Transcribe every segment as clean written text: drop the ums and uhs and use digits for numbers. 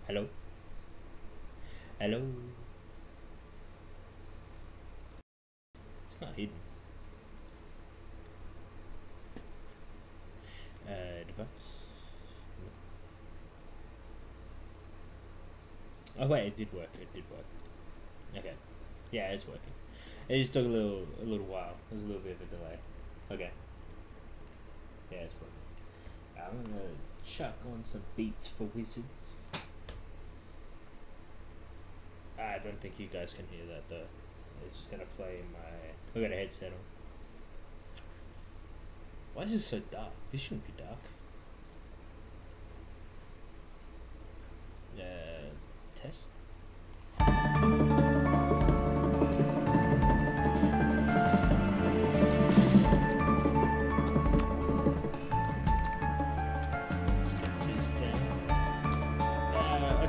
Hello? Hello? It's not hidden. Device. Oh wait, it did work. It did work. Okay. Yeah, it's working. It just took a little while. There's a little bit of a delay. Okay. Yeah, it's working. I'm gonna chuck on some beats for wizards. I don't think you guys can hear that though. It's just gonna play in my. I got a headset on. Why is this so dark? This shouldn't be dark. Test. Let's get this down.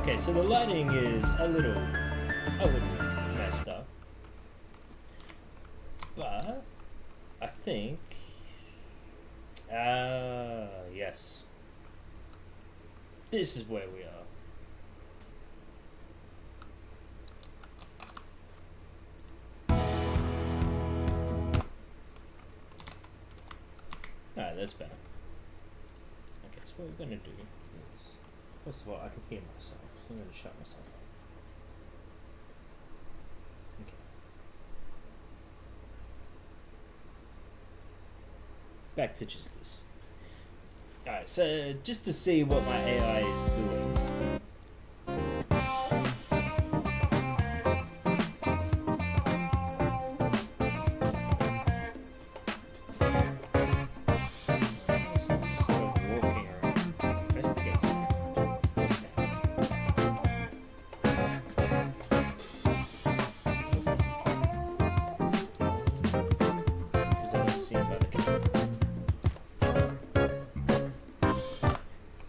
Okay, so the lighting is a little messed up, but I think. Yes. This is where we are. Alright, that's better. Okay, so what we're gonna do is, first of all, I can hear myself, so I'm gonna shut myself up. Okay. Back to just this. Alright, so just to see what my AI is doing.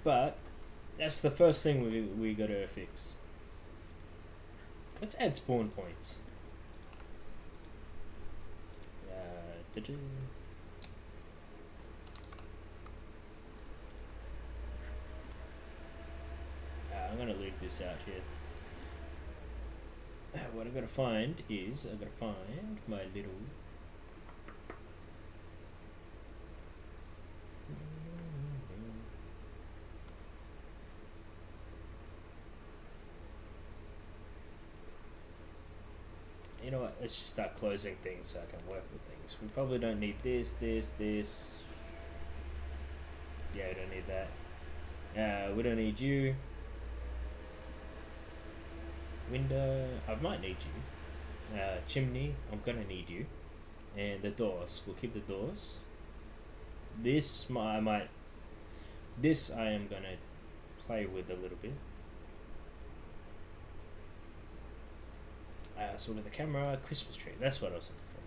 But that's the first thing we gotta fix. Let's add spawn points. I'm gonna leave this out here. What I gotta find is I gotta find my little. You know what, let's just start closing things so I can work with things. We probably don't need this. Yeah, we don't need that. We don't need you. Window, I might need you. Chimney, I'm gonna need you. And the doors, we'll keep the doors. This, I am gonna play with a little bit. So with the camera, Christmas tree. That's what I was looking for.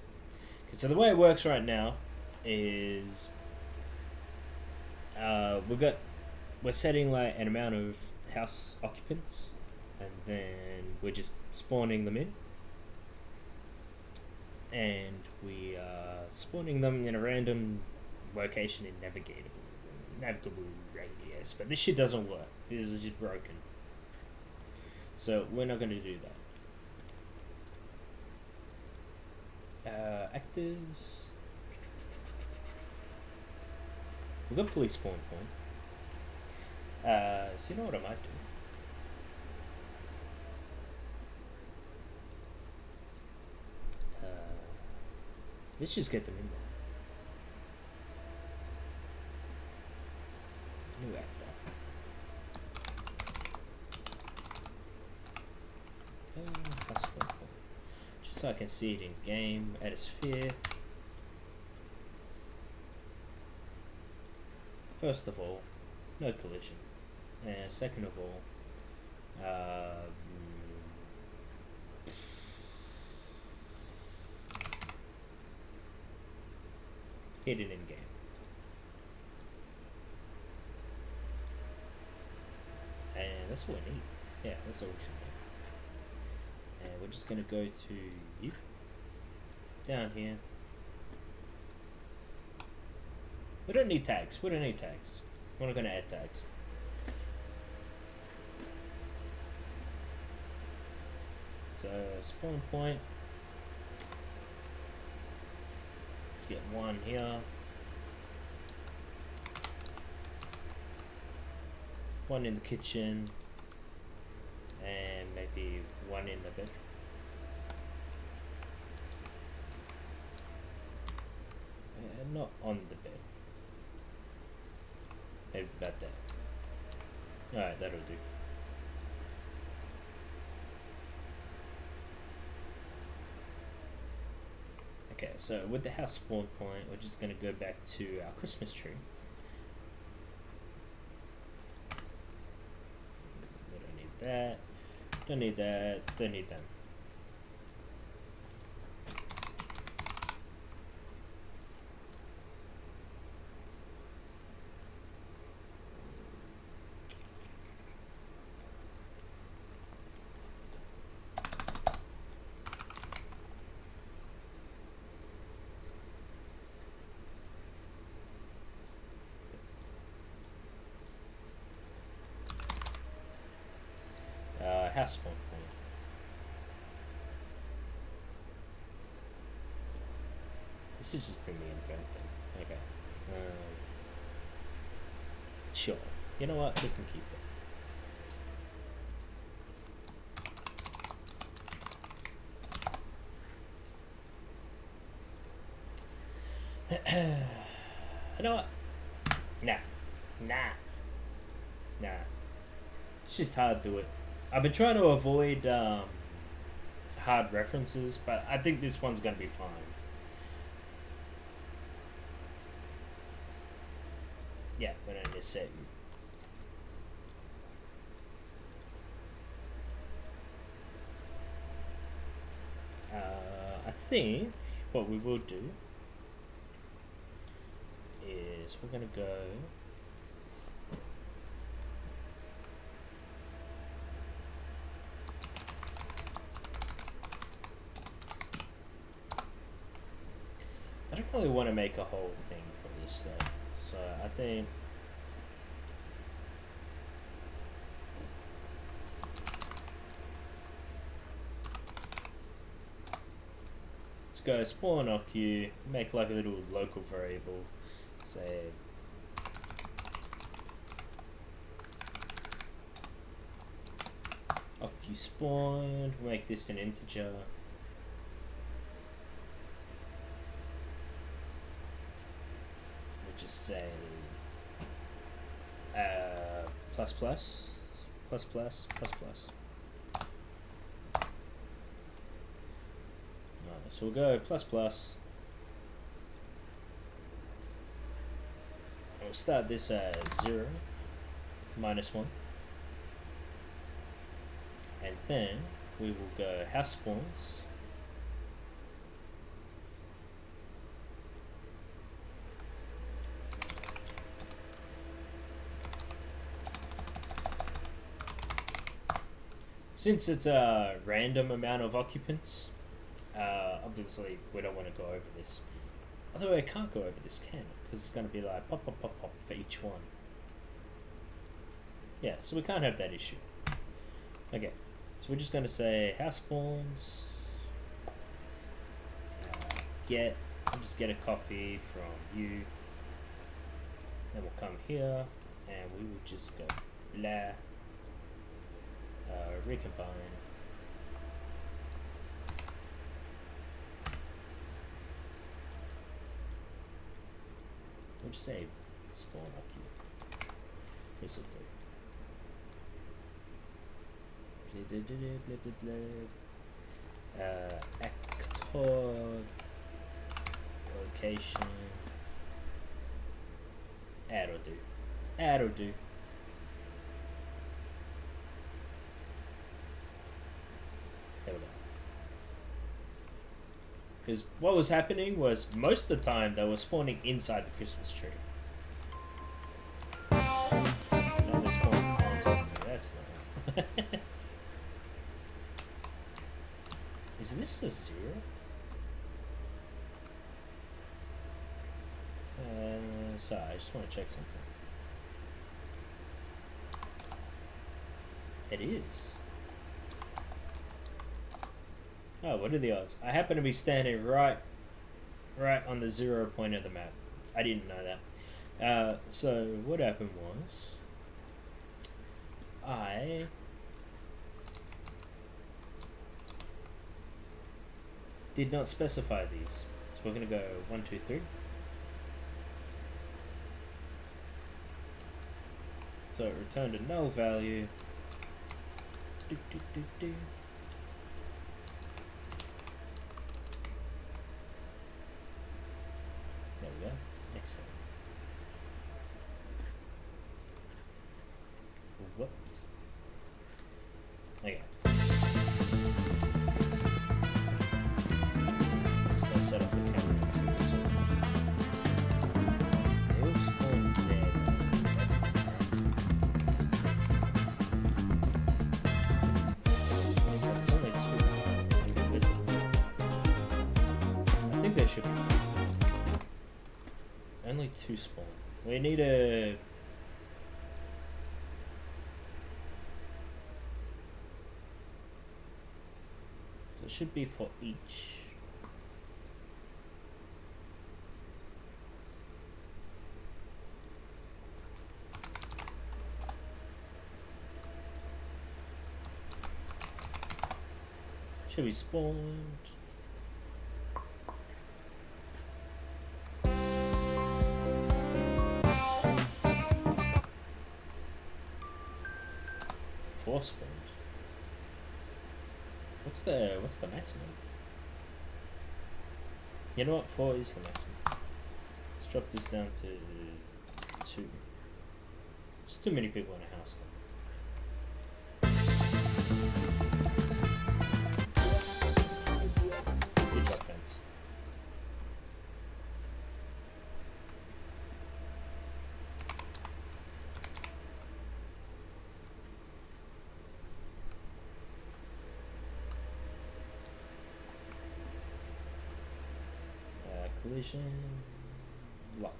Okay, so the way it works right now is we're setting like an amount of house occupants, and then we're just spawning them in, and we are spawning them in a random location in navigable radius. But this shit doesn't work. This is just broken. So we're not going to do that. Actors. We've got police spawn point. So you know what I might do? Let's just get them in there. New actor. Just so I can see it in game. Add a sphere. First of all, no collision. And second of all, hidden in game. And that's what we need. Yeah, that's all we should need. And we're just gonna go to you. Down here. We don't need tags. We're not gonna add tags. So spawn point. Let's get one here. One in the kitchen. And maybe one in the bedroom. Not on the bed. Maybe about that. Alright, that'll do. Okay, so with the house spawn point, we're just going to go back to our Christmas tree. We don't need that. Don't need that. Don't need them. House spawn point. This is just in the invent thing. Okay. Sure. You know what? We can keep that. You know what? Nah. It's just hard to do it. I've been trying to avoid hard references, but I think this one's going to be fine. Yeah, we don't need to set you. I think what we will do is we're going to go... I don't really want to make a whole thing for this though, so I think let's go spawn occu, make like a little local variable, say occu spawn, make this an integer. Say plus plus. Alright, so we'll go plus plus. We'll start this as 0, -1, and then we will go house spawns. Since it's a random amount of occupants, obviously we don't want to go over this. Although I can't go over this, can it? Because it's going to be like pop, pop, pop, pop for each one. Yeah, so we can't have that issue. Okay, so we're just going to say house spawns, I'll just get a copy from you. Then we'll come here, and we will just go blah. Recombine. We'll just say spawn occu. This will do. Actor location. Add or do. There we go. Because what was happening was most of the time they were spawning inside the Christmas tree. Now they're spawning on top of me. That's not right. Is this a 0? Sorry, I just want to check something. It is. Oh, what are the odds? I happen to be standing right on the 0 point of the map. I didn't know that. So what happened was I did not specify these. So we're going to go 1, 2, 3. So it returned a null value. Do, do, do, do. There we go. Excellent. Whoops. Okay. Let's set up the camera. They all spawn there. There's only two. I think there should be only 2 spawn. We need a... So it should be for each. Should be spawned. Four spawned. What's the maximum? You know what? 4 is the maximum. Let's drop this down to 2. There's too many people in a house. Good job, fence. Collision locker.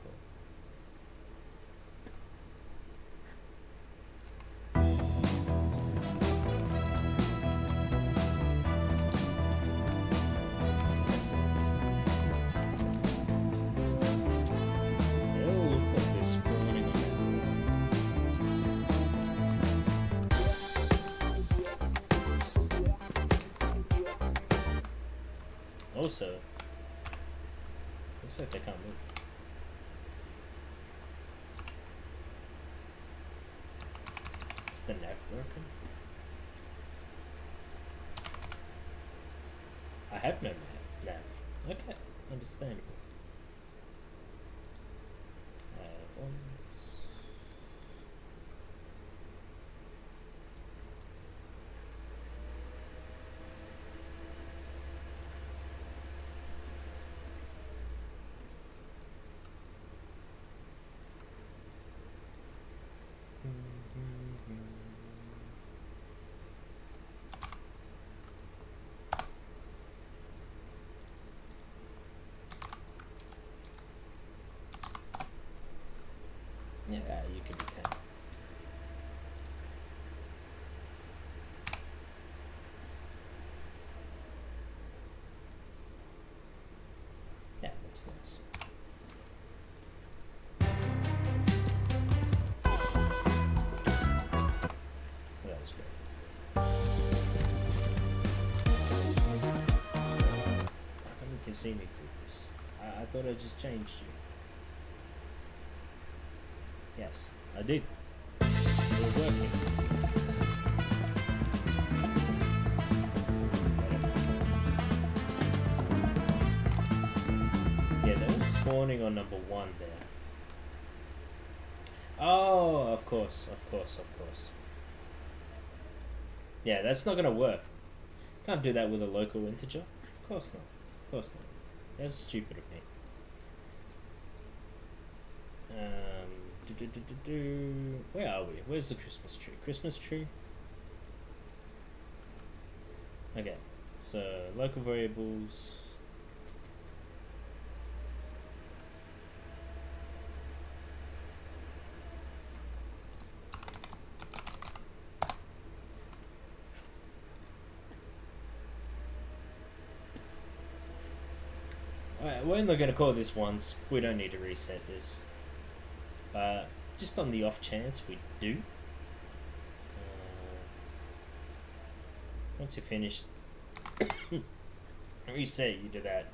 They all look like they're spawning on that. Also, looks like they can't move. Is the nav broken? I have no nav. Okay, understandable. Yeah, you can be 10. Yeah, looks nice. That was great. How come you can see me through this? I thought I just changed you. Yes, I did. We're working. Yeah, they were spawning on number 1 there. Oh, of course. Yeah, that's not gonna work. Can't do that with a local integer. Of course not. That was stupid of me. Where are we? Where's the Christmas tree? Christmas tree? Okay, so local variables. Alright, we're only going to call this once. We don't need to reset this. Just on the off chance we do. Once you're finished, reset, you do that.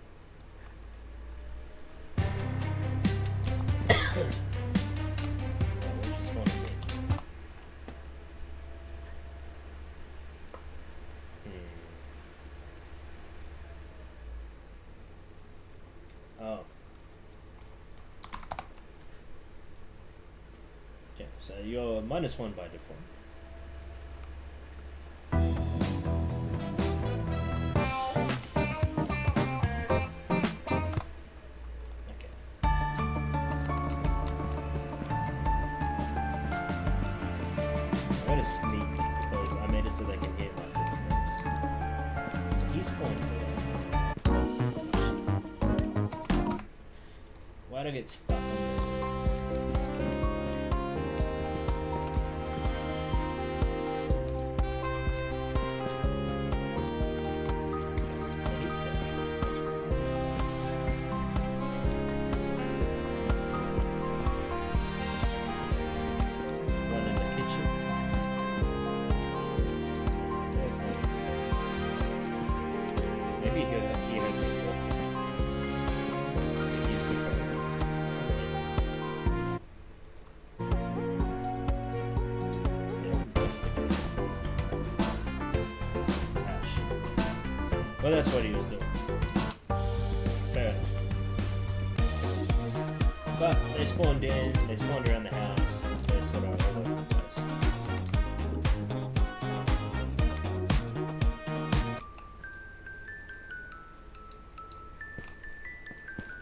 Oh. Okay, so you're -1 by default. Okay. I'm gonna sneak because I made it so they can hear my footsteps. So he's pointing there. Why'd I get stuck? Well, that's what he was doing. Fair enough. But they spawned in, they spawned around the house, they're sort of all over the place.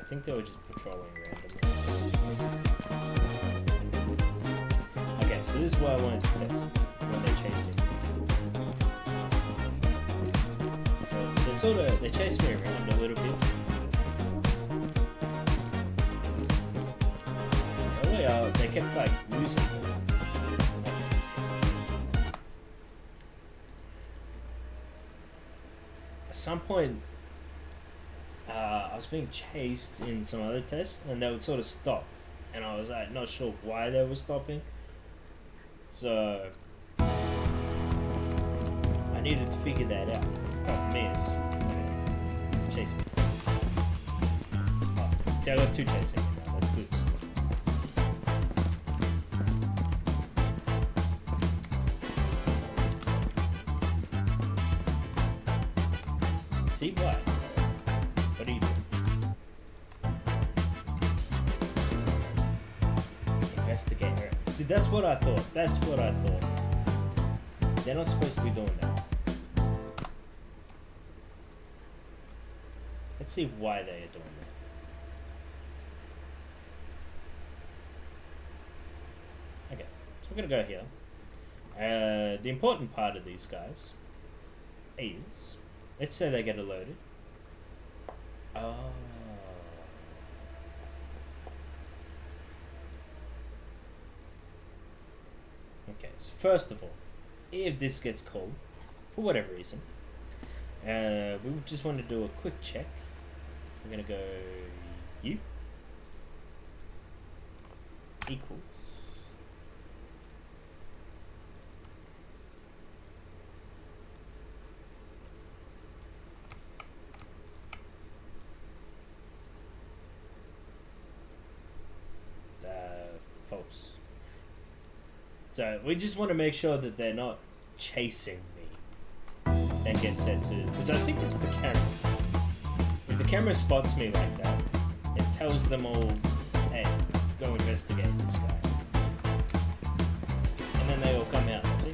I think they were just patrolling randomly. Okay, so this is what I wanted to test when they chased him. They chased me around a little bit. Earlier, they kept like losing me. At some point, I was being chased in some other tests, and they would sort of stop, and I was like not sure why they were stopping. So I needed to figure that out. Problem is, chase me. Oh, see, I got 2 chasing me now. That's good. See what? What are you doing? Investigate her. See, that's what I thought. That's what I thought. They're not supposed to be doing that. Let's see why they are doing that. Okay, so we're gonna go here. The important part of these guys is, let's say they get alerted. Oh. Okay, so first of all, if this gets called, for whatever reason, we just want to do a quick check. We're gonna go U equals false. So we just want to make sure that they're not chasing me and get set to, because I think it's the camera. If the camera spots me like that, it tells them all, hey, go investigate this guy. And then they all come out, see?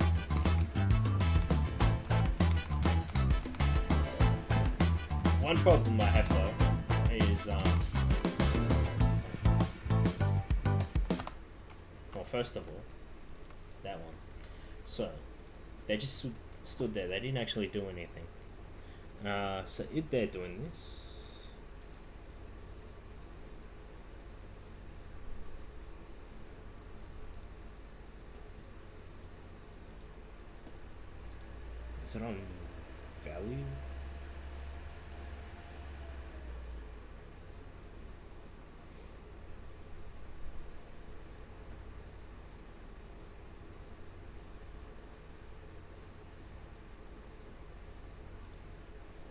One problem I have though is, well, first of all, that one. So, they just stood there, they didn't actually do anything. So if they're doing this, is it on value?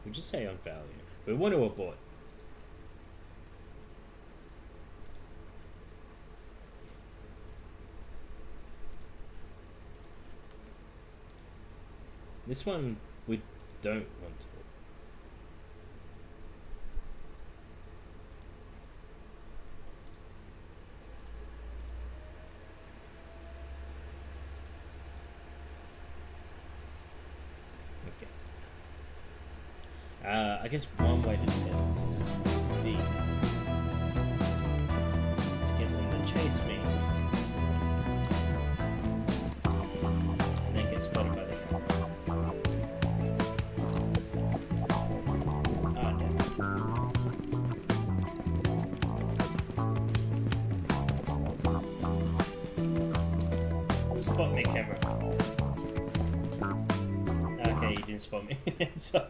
We just say on value. We want to abort. This one we don't want to. I guess one way to test this would be to get them to chase me and then get spotted by the camera. Ah, damn. Spot me, camera. Okay, you didn't spot me. So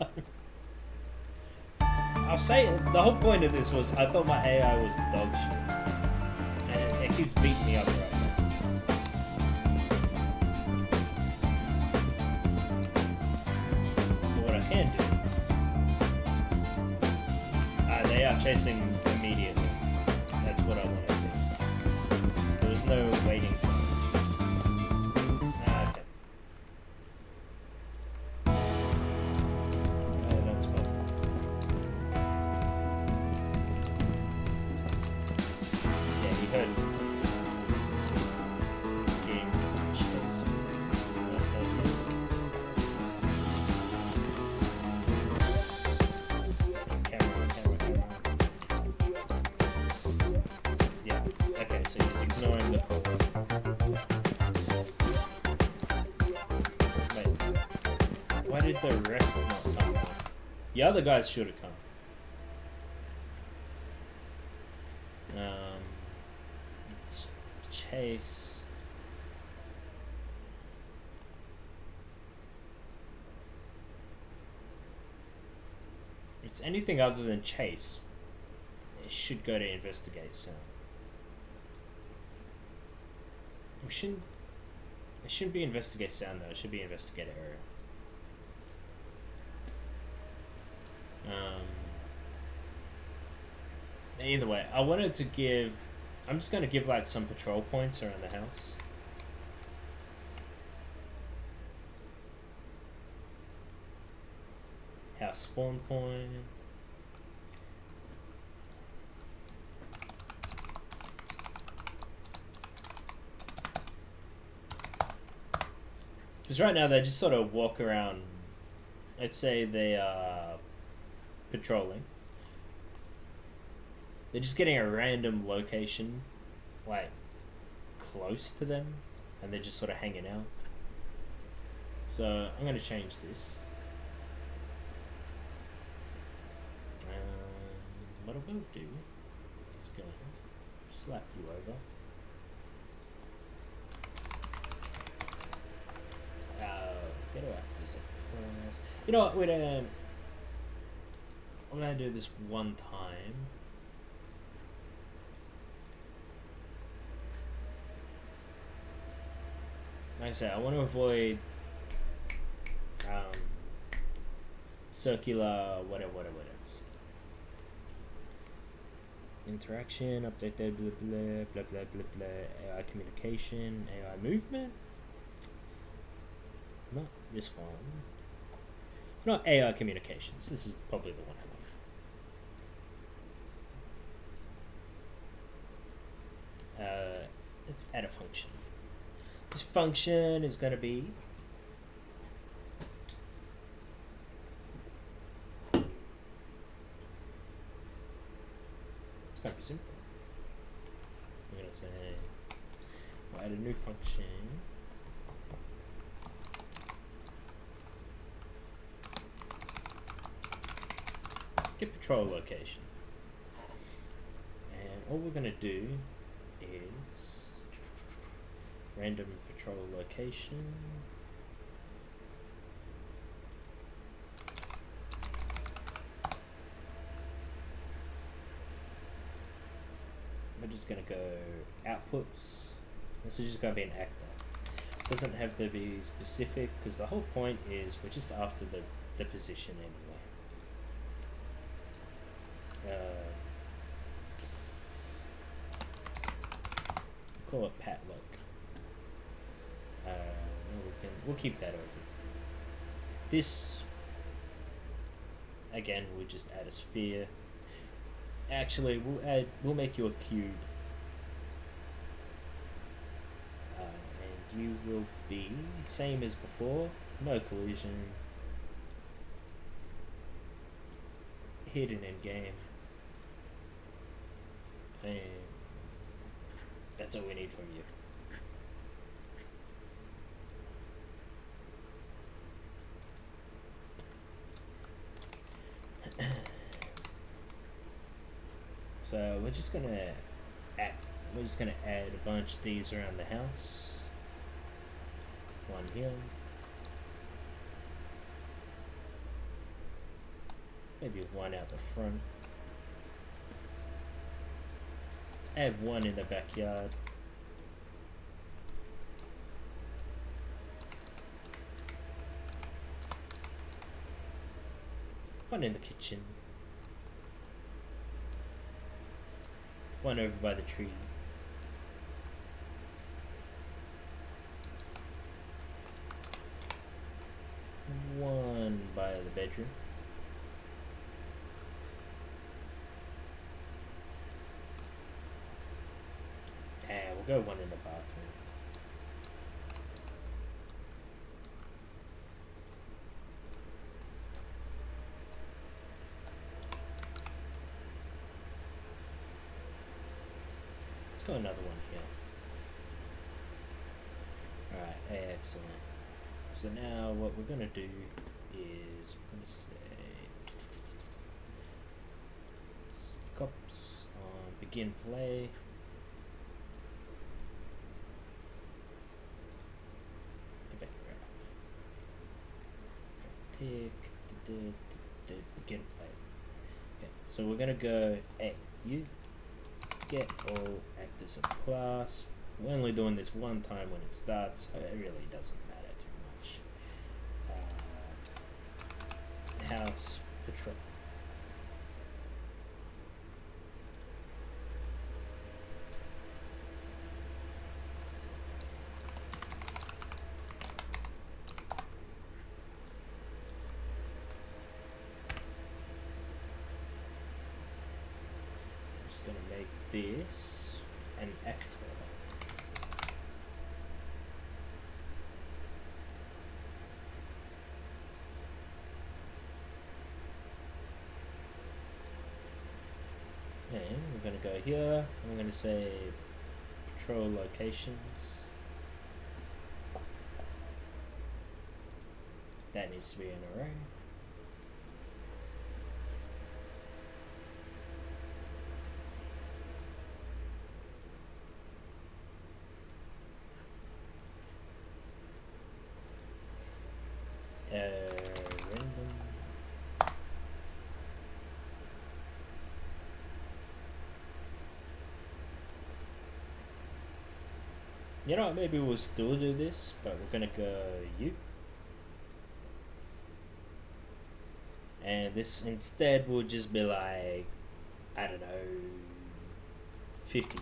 I'll say the whole point of this was I thought my AI was dog shit, and it keeps beating me up right now. But what I can do, they are chasing immediately. That's what I want to see. There was no waiting time. The rest not come. The other guys should have come. It's chase. It's anything other than chase. It should go to investigate sound. We shouldn't. It shouldn't be investigate sound though. It should be investigate area. Either way, I wanted to give. I'm just going to give like some patrol points around the house. House spawn point. Because right now they just sort of walk around. Let's say they are patrolling. They're just getting a random location, like, close to them, and they're just sort of hanging out. So, I'm going to change this. What I will do is go slap you over. Get out this. You know what, I'm going to do this one time. Like I said, I want to avoid circular whatever. Interaction, update blah blah blah blah blah. AI communication, AI movement. Not this one. Not AI communications. This is probably the one I want. Let's add a function. This function is going to be it's going to be simple. I'm going to say we'll add a new function. Get patrol location. And all we're going to do is random patrol location. We're just going to go outputs. This is just going to be an actor. Doesn't have to be specific because the whole point is we're just after the position anyway. call it padlock. We'll keep that open. This again, we'll just add a sphere. Actually, we'll make you a cube. And you will be same as before, no collision, hidden in game, and that's all we need from you. So we're just gonna add a bunch of these around the house. One here. Maybe one out the front. Let's add one in the backyard. One in the kitchen. One over by the tree. One by the bedroom. And we'll go one in the bathroom. Let's go another one here. Alright, excellent. So now what we're going to do is we're going to say cops on begin play. Event graph. Tick, begin play. Okay, so we're going to go, hey, you get all actors of class. We're only doing this one time when it starts, so it really doesn't matter too much. House patrol. I'm just gonna make this an actor. And we're going to go here, and we're going to say patrol locations. That needs to be an array. Random. You know what, maybe we'll still do this, but we're gonna go you. And this instead will just be like, I don't know, 50.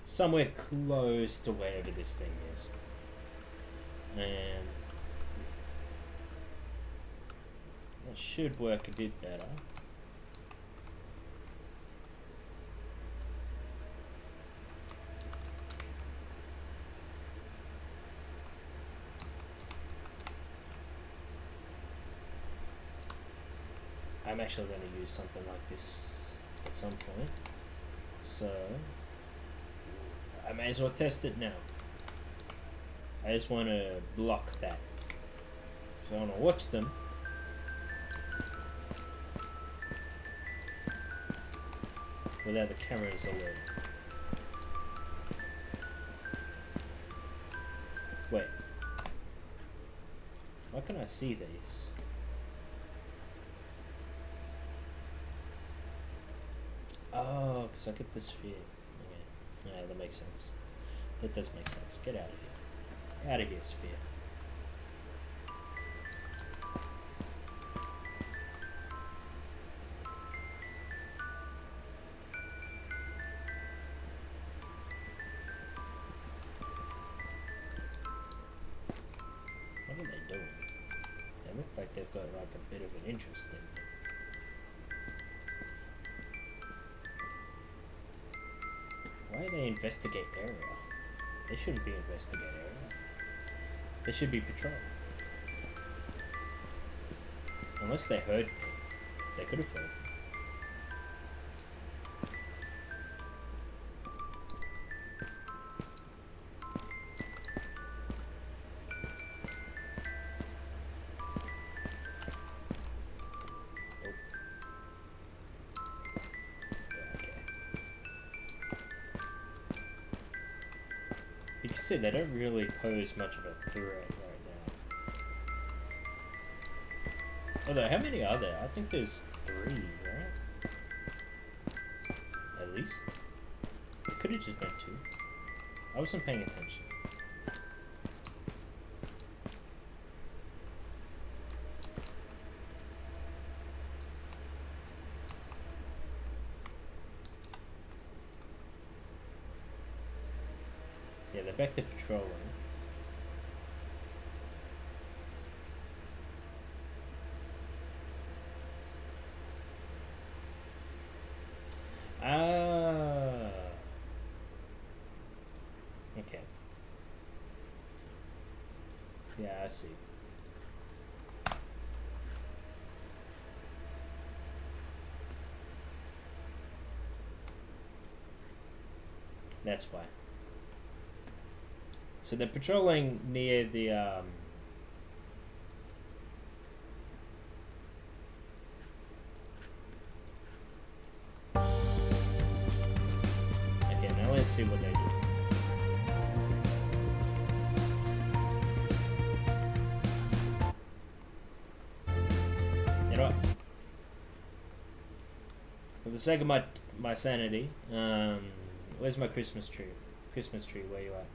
Somewhere close to wherever this thing is. And that should work a bit better. I'm actually going to use something like this at some point, so I may as well test it now. I just want to block that, so I want to watch them without the cameras alerted. Wait, why can't I see these? Oh, because I kept the sphere. Okay. Yeah, that makes sense. That does make sense. Get out of here. Out of here, sphere. What are they doing? They look like they've got like a bit of an interest in it. Why are they investigate area? They shouldn't be investigate area. They should be patrol. Unless they heard me. They could have heard me. You can see they don't really pose much of a threat right now. Although, how many are there? I think there's 3, right? At least. It could have just been 2. I wasn't paying attention. Yeah, they're back to patrolling. Ah. Okay. Yeah, I see. That's why. So they're patrolling near the okay, now let's see what they do. You know what? For the sake of my sanity, where's my Christmas tree? Christmas tree, where you at?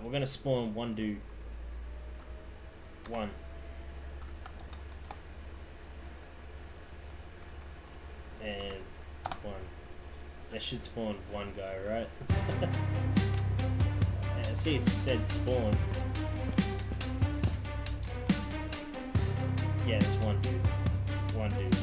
We're gonna spawn 1 dude. 1. And 1. That should spawn 1 guy, right? See, it said spawn. Yeah, it's 1 dude. 1 dude.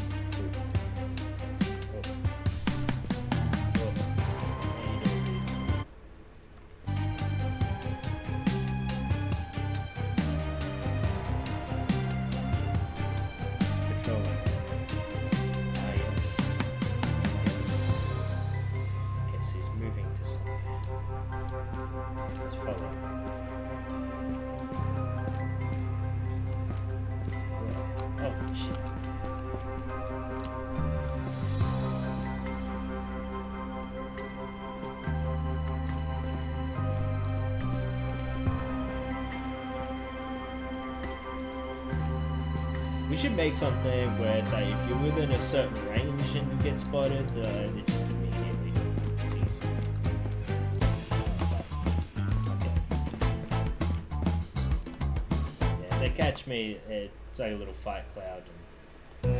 We should make something where it's like if you're within a certain range and you get spotted, they just immediately seize you. Okay. Yeah, if they catch me, it's like a little fight cloud. And...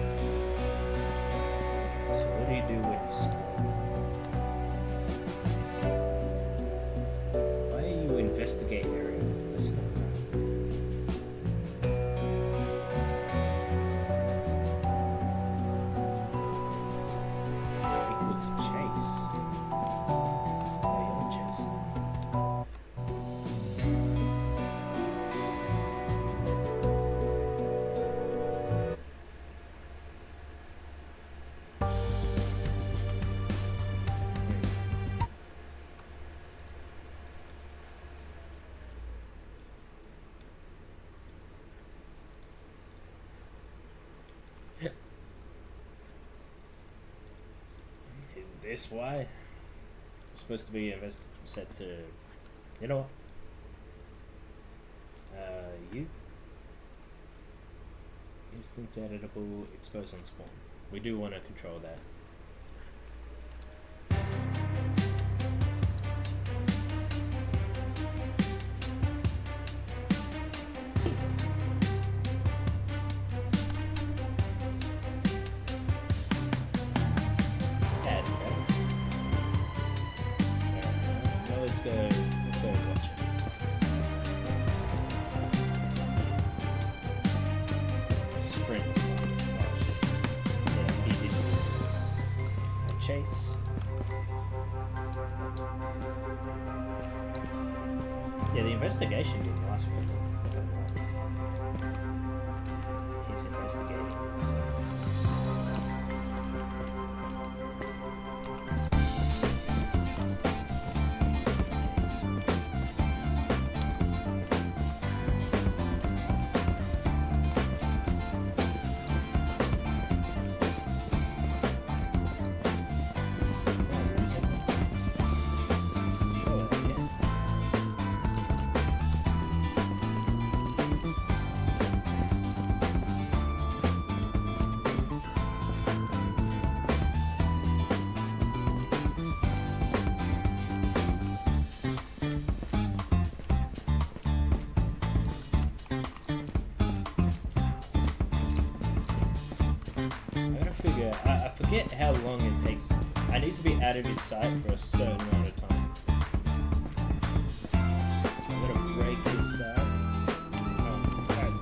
So what do you do when you spawn? Why are you investigating area? That's not right. This why? It's supposed to be set to, you know what? You instance editable, expose on spawn. We do want to control that. let's go watch it. Sprint. Oh shit. Yeah, he did. Chase. Yeah, the investigation didn't last for long. He's investigating. So. I forget how long it takes. I need to be out of his sight for a certain amount of time. So I'm gonna break his side. Oh, alright.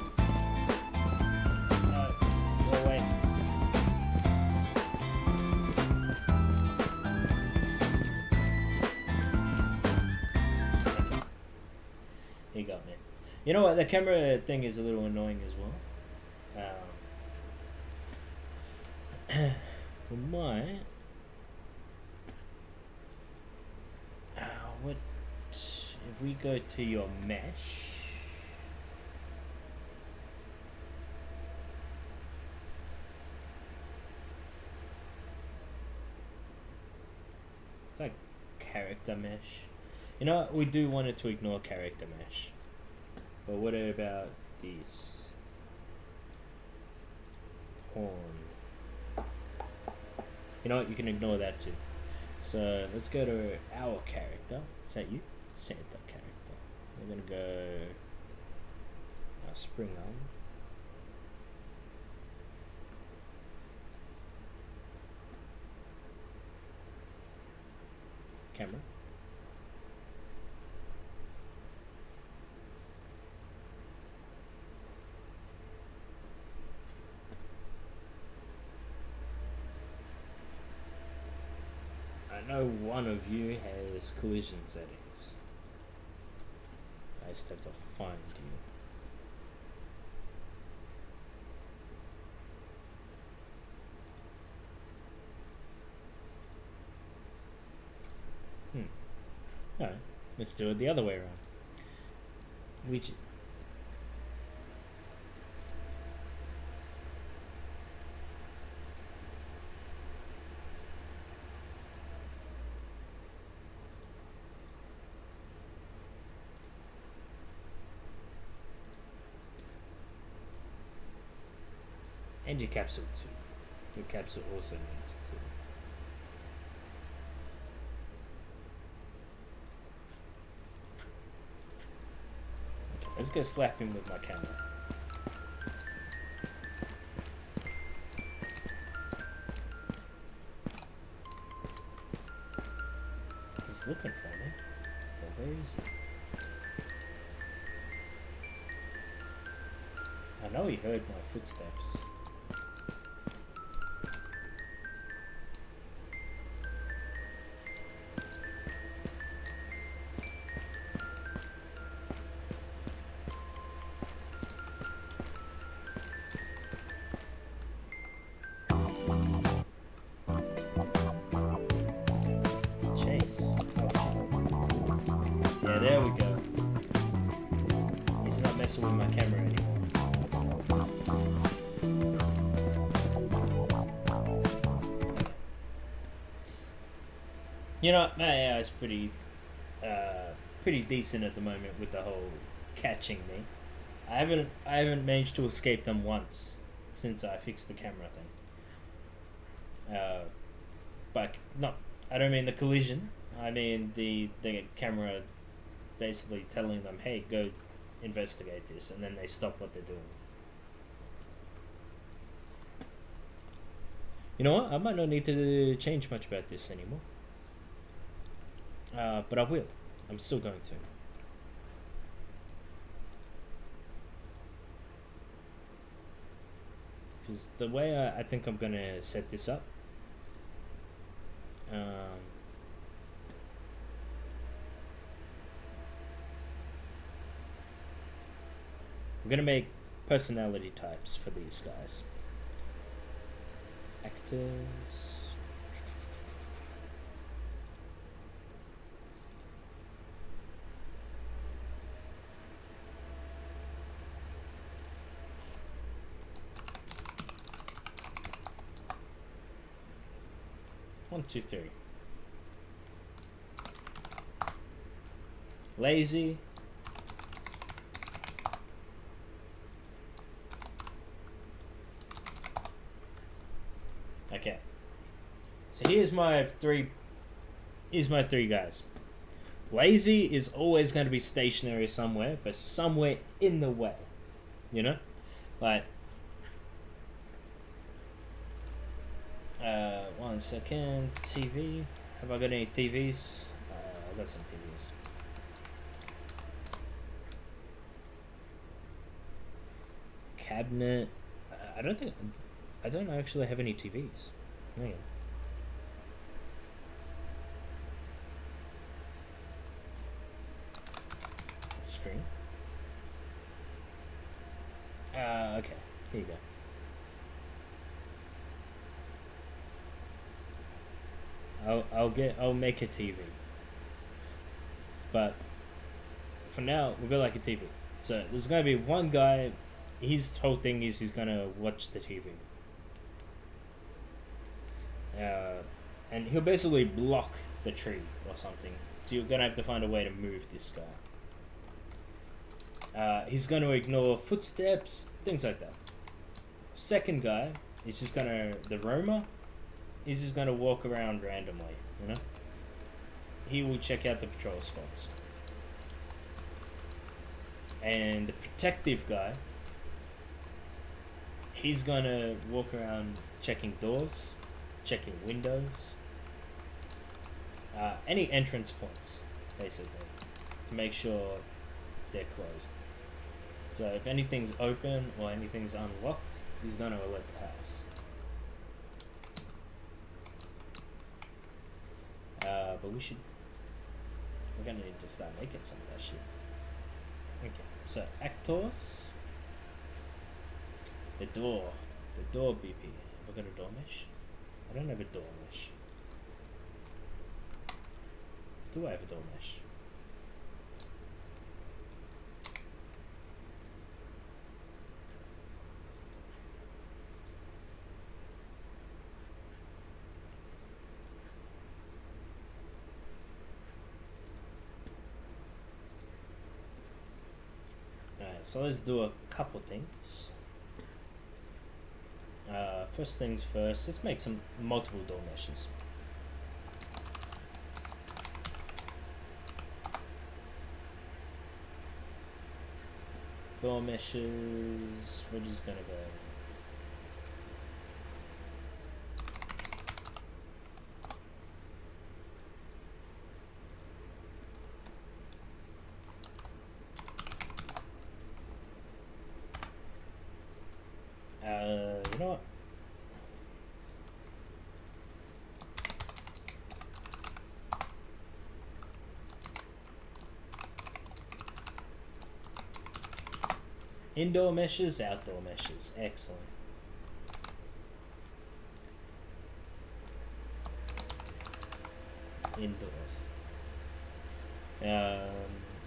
Go away. Okay. He got me. You know what? The camera thing is a little annoying as well. We might. What if we go to your mesh? It's like character mesh. You know what? We do want it to ignore character mesh. But what about these? Horn. You know what? You can ignore that too. So let's go to our character. Is that you? Santa character. We're gonna go spring on. Camera. I know one of you has collision settings. I just have to find you. Alright, let's do it the other way around. Which and your capsule too. Your capsule also needs to. Okay, let's go slap him with my camera. He's looking for me. But where is he? I know he heard my footsteps. Chase. Yeah, there we go. He's not messing with my camera anymore. You know, my AI is pretty decent at the moment with the whole catching me. I haven't managed to escape them once since I fixed the camera thing. But not. I don't mean the collision. I mean the camera basically telling them, "Hey, go investigate this," and then they stop what they're doing. You know what? I might not need to change much about this anymore. But I will. I'm still going to. Because the way I think I'm going to set this up, I'm going to make personality types for these guys. Actors. One, two, three. Lazy. Okay. So here's my three guys. Lazy is always going to be stationary somewhere, but somewhere in the way. You know? Like, one second. TV. Have I got any TVs? I've got some TVs. Cabinet. I don't actually have any TVs. Hang on. Screen. Okay. Here you go. I'll make a TV. But for now, we've got like a TV. So there's gonna be one guy. His whole thing is he's gonna watch the TV. And he'll basically block the tree or something. So you're gonna have to find a way to move this guy. He's gonna ignore footsteps, things like that. Second guy is just gonna, the roamer, he's just gonna walk around randomly, you know? He will check out the patrol spots. And the protective guy, he's gonna walk around checking doors, checking windows, any entrance points, basically, to make sure they're closed. So if anything's open or anything's unlocked, he's gonna alert the house. But we're gonna need to start making some of that shit. Okay, so actors. The door BP. Have I got a door mesh? I don't have a door mesh. Do I have a door mesh? Alright, so let's do a couple things. First things first, let's make some multiple door meshes. Door meshes, we're just gonna go. You know what? Indoor meshes, outdoor meshes. Excellent. Indoors.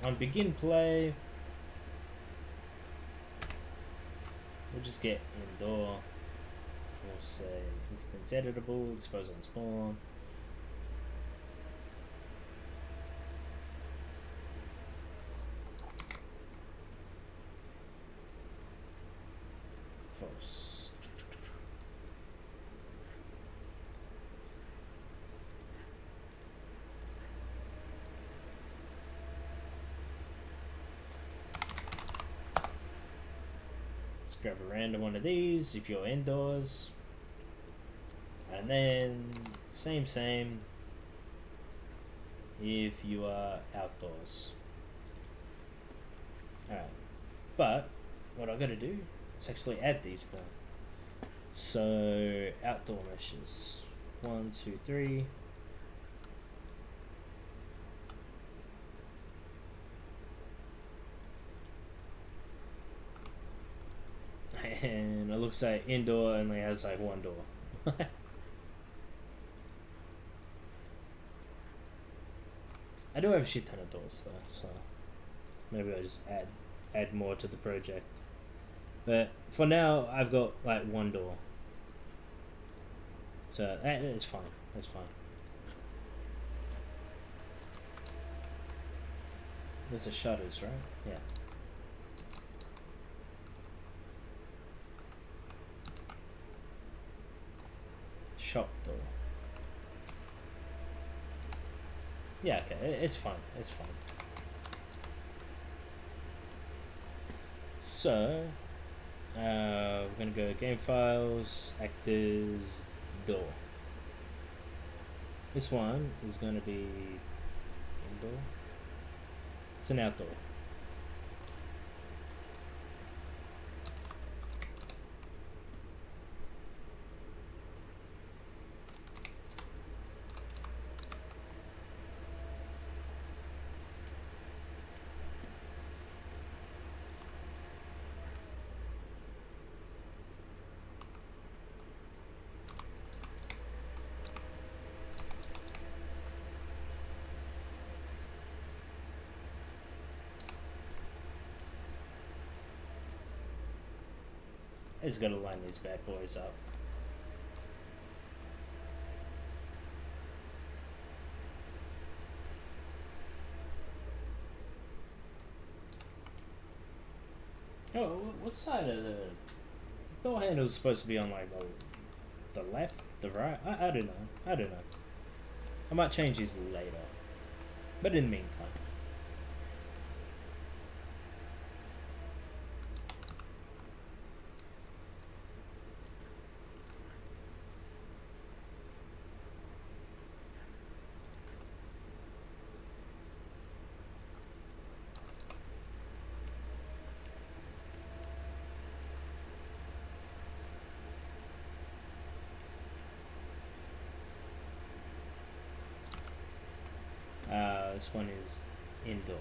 On begin play, we'll just get indoor. We'll say instance editable, expose on spawn. False. Let's grab a random one of these if you're indoors. And then same if you are outdoors. Alright, but what I gotta do is actually add these though. So outdoor meshes, 1, 2, 3. And it looks like indoor only has like one door. I do have a shit ton of doors though, so maybe I just add more to the project. But for now, I've got like one door, so it's fine. It's fine. There's the shutters, right? Yeah. Shop door. Yeah, okay, it's fine. It's fine. So, we're gonna go game files, actors, door. This one is gonna be indoor. It's an outdoor. I just gotta line these bad boys up. Oh, what side of the door handle is supposed to be on? Like the left, the right? I don't know. I don't know. I might change these later. But in the meantime. This one is indoor.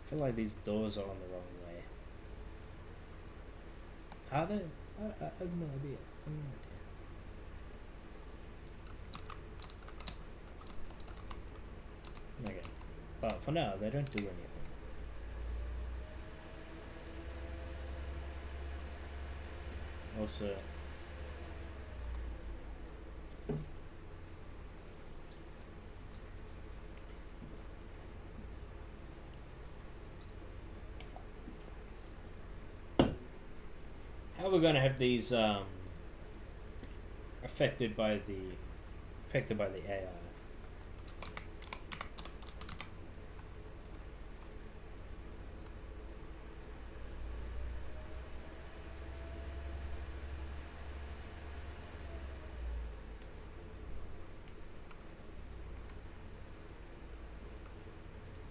I feel like these doors are on the wrong way. Are they? I have no idea. I have no idea. Okay. But for now, they don't do anything. Also, how we're gonna have these affected by the AI?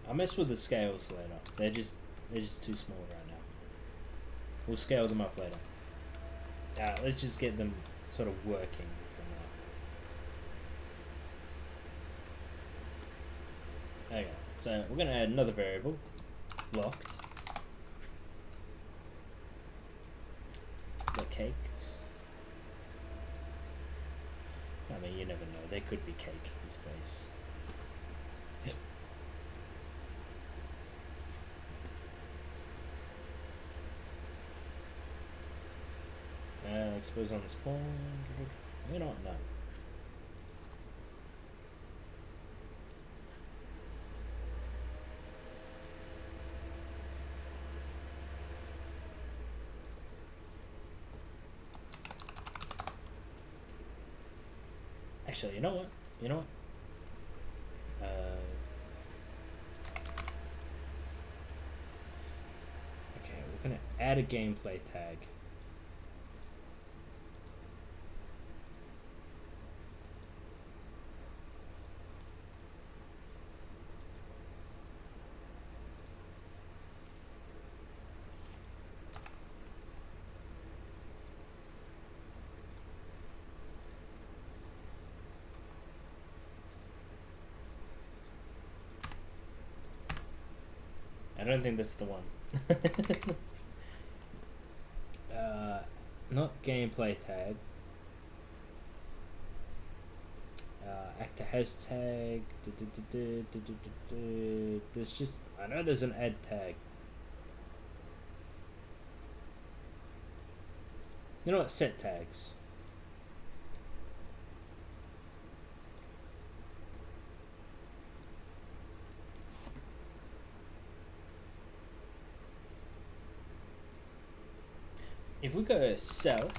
I'll mess with the scales later. They're just too small right now. We'll scale them up later. Let's just get them sort of working for now. Okay, so we're gonna add another variable, locked, caked. I mean, you never know. They could be cake these days. Yep. Expose on the spawn. You don't know. Actually, you know what? You know what? Okay, we're gonna add a gameplay tag. I don't think that's the one. Not gameplay tag. Actor hashtag. There's just, I know there's an add tag. You know what? Set tags. If we go self,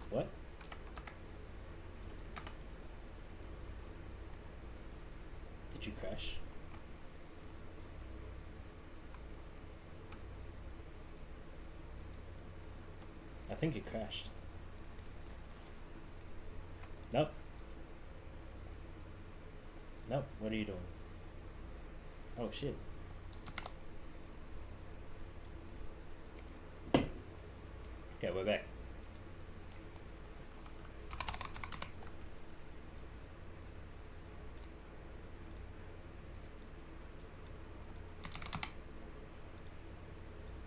what? Did you crash? I think it crashed. Nope. Nope. What are you doing? Oh shit. Okay, we're back.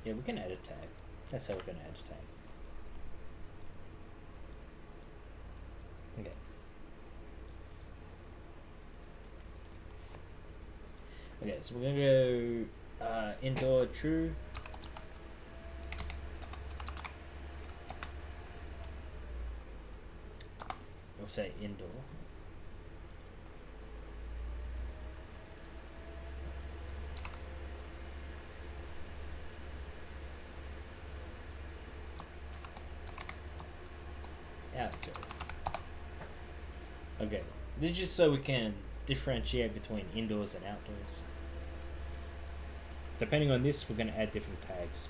Yeah, we can add a tag. That's how we're gonna add a tag. Okay. Okay, so we're gonna go indoor true. We'll say indoor. Outdoor. Okay, this is just so we can differentiate between indoors and outdoors. Depending on this, we're going to add different tags.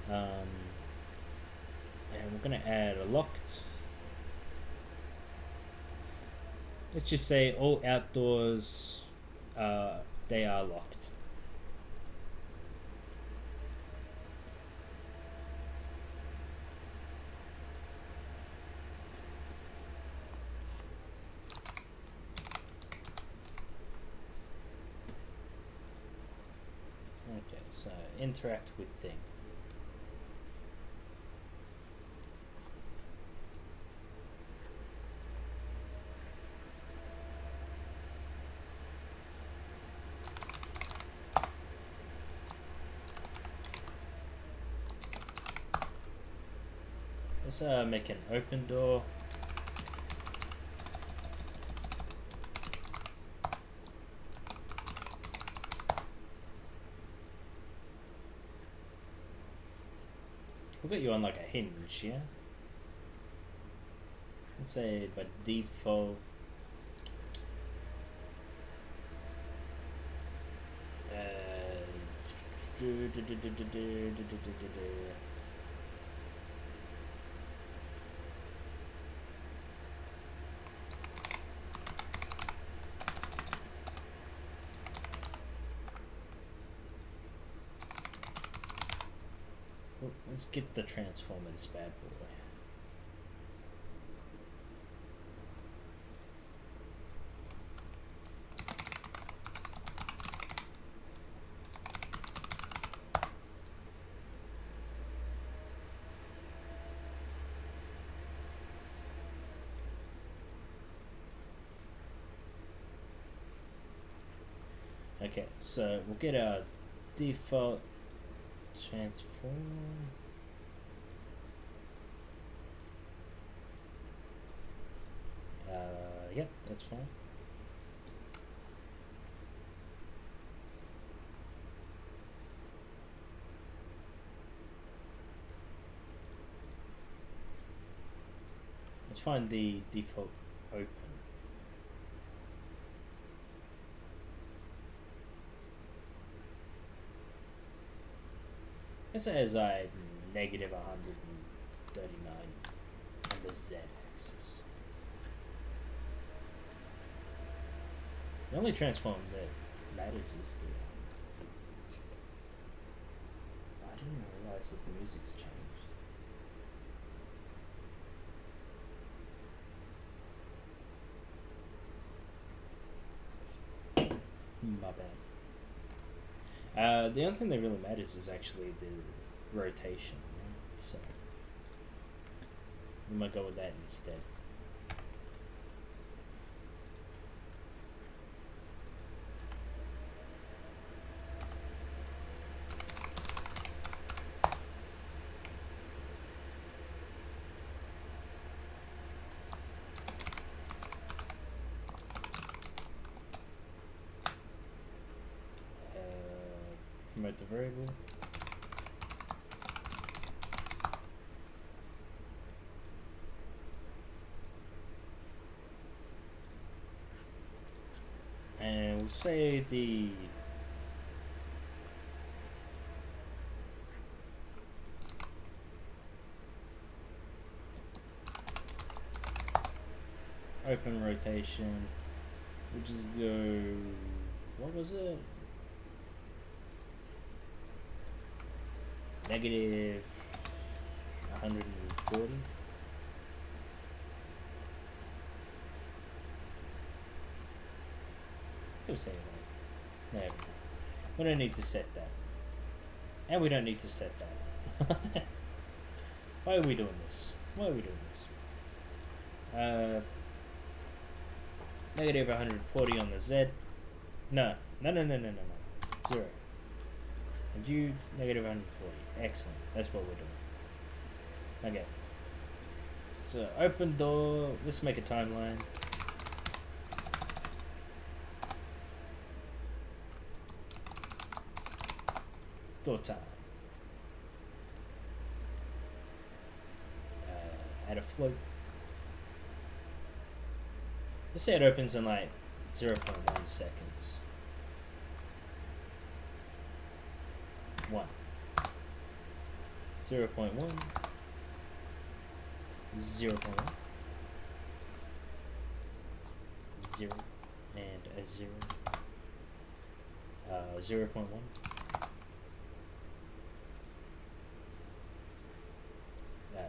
And we're going to add a locked. Let's just say all outdoors, they are locked. Okay, so interact with thing. Let's make an open door. We'll get you on like a hinge, yeah? Let's say by default. Let's get the transform of this bad boy. Okay, so we'll get our default transform. Yep, that's fine. Let's find the default open. It says negative 139 on the z-axis. The only transform that matters is the... I didn't realize that the music's changed. My bad. The only thing that really matters is actually the rotation, right? So we might go with that instead. Promote the variable. And we'll say the open rotation, we'll just go, what was it? Negative 140. We'll say that. There we go. We don't need to set that. And we don't need to set that. Why are we doing this? Why are we doing this? Negative 140 on the Z. No. 0. And you, negative 140. Excellent. That's what we're doing. Okay. So open door. Let's make a timeline. Door time. Add a float. Let's say it opens in like 0.1 seconds. 1. 0.1. 0.1. 0 and a 0. 0.1.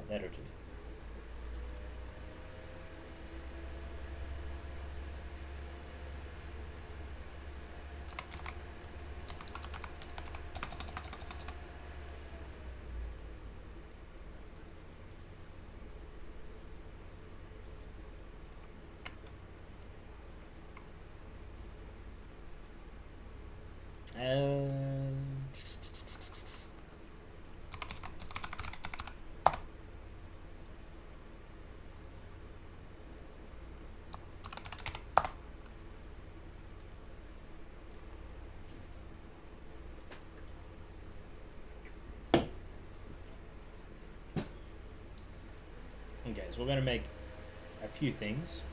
That'll do. Okay, so we're going to make a few things.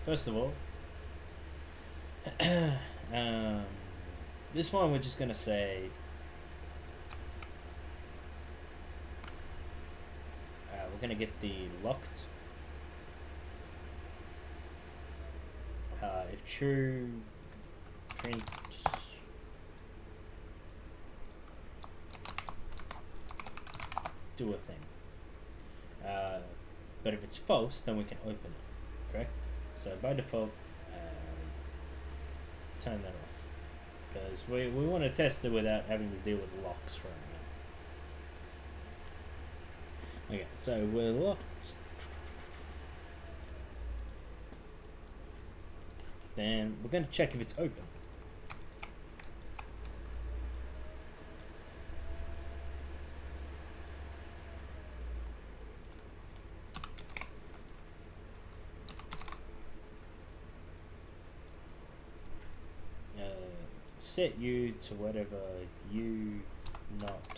First of all, this one we're just going to say we're going to get the locked. If true, print do a thing. But if it's false, then we can open it, correct? So by default, turn that off, because we want to test it without having to deal with locks right now. Okay, so we're locked. Then we're going to check if it's open. Set you to whatever you not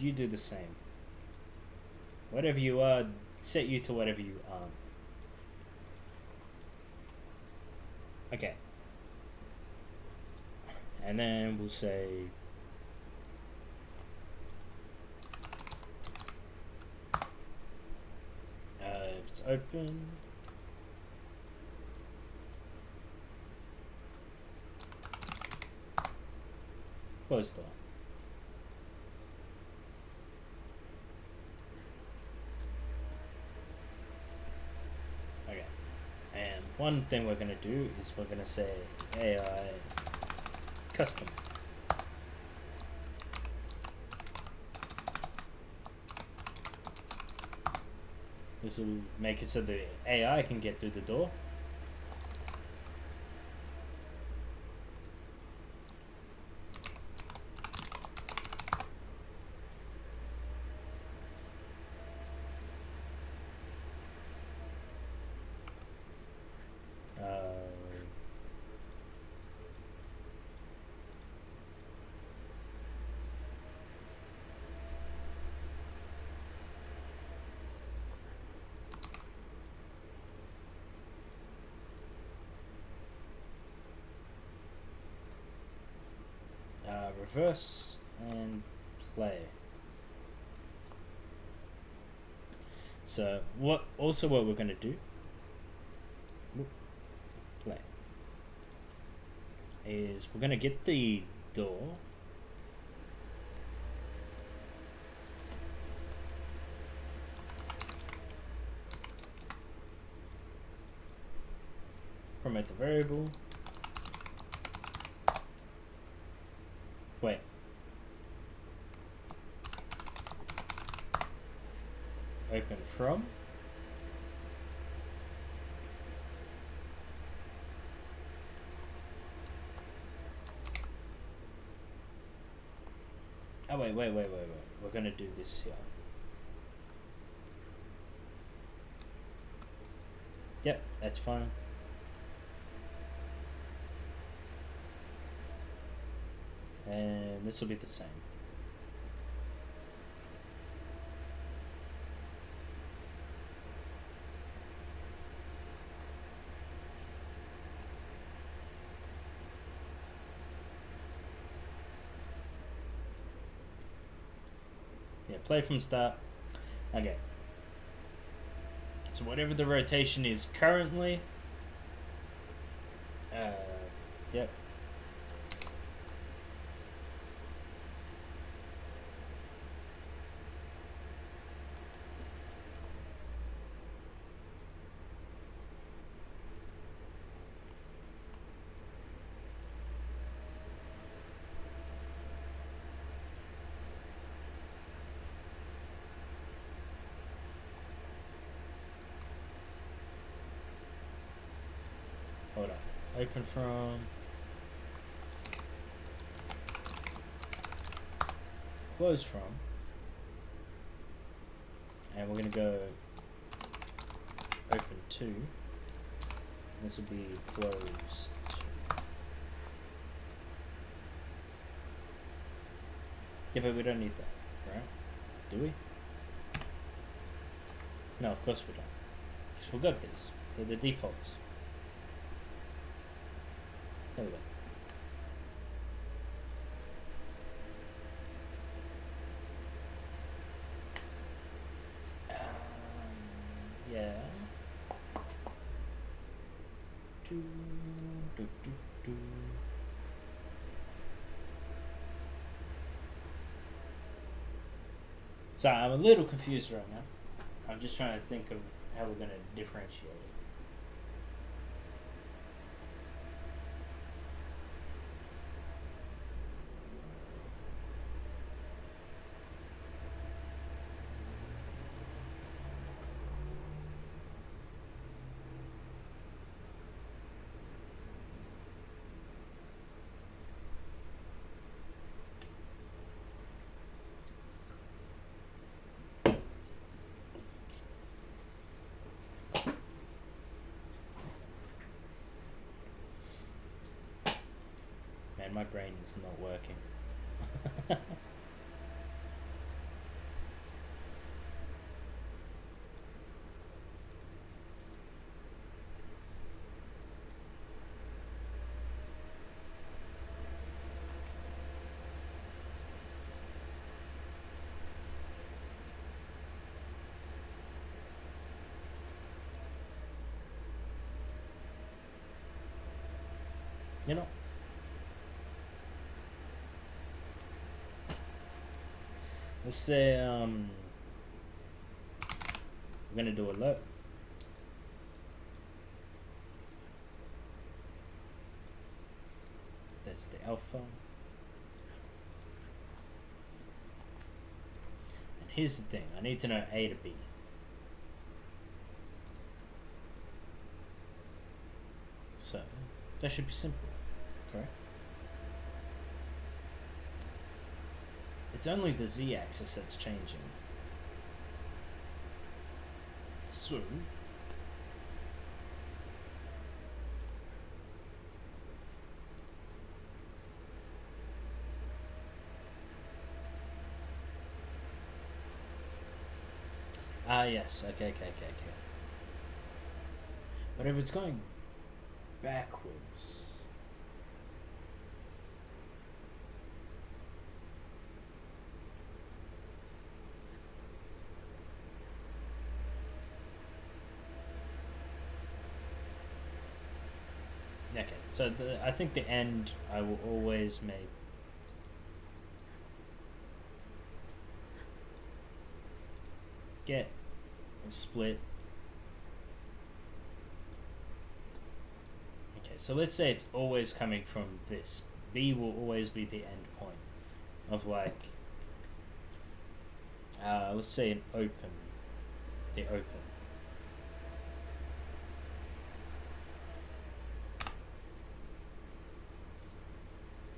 you do the same. Whatever you are, set you to whatever you aren't. Okay. And then we'll say if it's open, close door. Okay. And one thing we're going to do is we're going to say AI custom. This will make it so the AI can get through the door. Reverse and play. So what we're going to do, play, is we're going to get the door, promote the variable. Wait. Open from. Oh wait. We're gonna do this here. Yep, that's fine. And this will be the same. Yeah, play from start. Okay. So whatever the rotation is currently, yep. Hold on. Open from. Close from. And we're going to go open to. This will be closed to. Yeah, but we don't need that, right? Do we? No, of course we don't. Because we've got these. They're the defaults. There we go. Yeah. So I'm a little confused right now. I'm just trying to think of how we're going to differentiate it. Man, my brain is not working. You know. Let's say we're gonna do a loop. That's the alpha. And here's the thing, I need to know A to B. So that should be simple, correct? It's only the z-axis that's changing. So yes, okay. But if it's going backwards, okay, so I think the end I will always make get a split. Okay, so let's say it's always coming from this. B will always be the end point of like let's say an open. The open.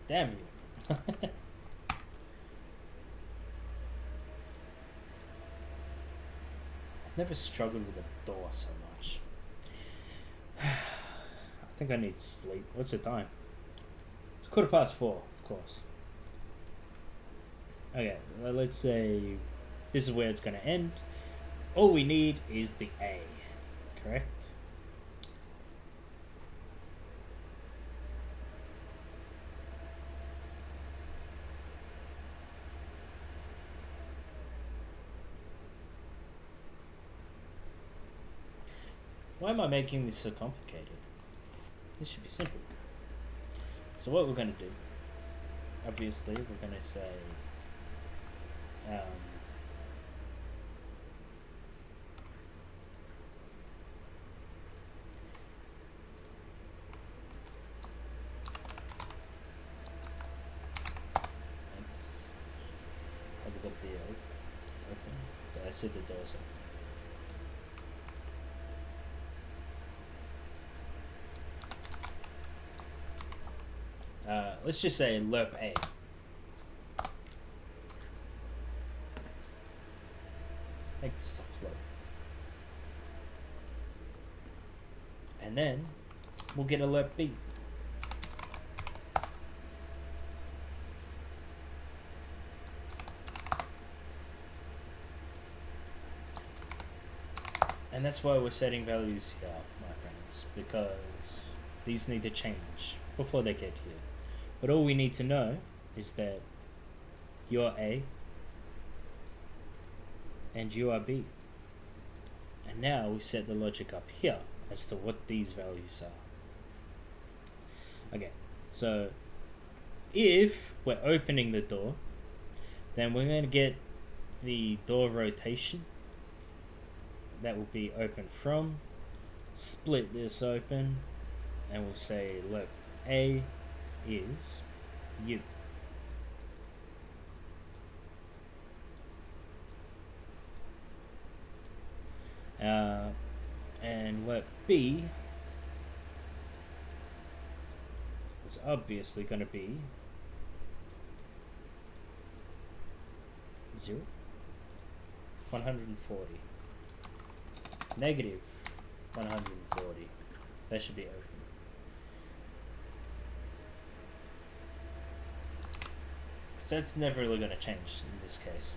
Damn you. I've never struggled with a door so much. I think I need sleep. What's the time? It's 4:15, of course. Okay, well, let's say this is where it's going to end. All we need is the A, correct? Why am I making this so complicated? This should be simple. So what we're going to do, obviously, we're going to say let's have a look at the open. Yeah, I said the door's open. Let's just say lerp A. Make this a float. And then we'll get a lerp B. And that's why we're setting values here, my friends, because these need to change before they get here. But all we need to know is that you are A and you are B. And now we set the logic up here as to what these values are. Okay, so if we're opening the door, then we're going to get the door rotation. That will be open from, split this open, and we'll say look, A is U. And let B is obviously going to be 0, 140, negative 140. That should be open. So that's never really going to change in this case.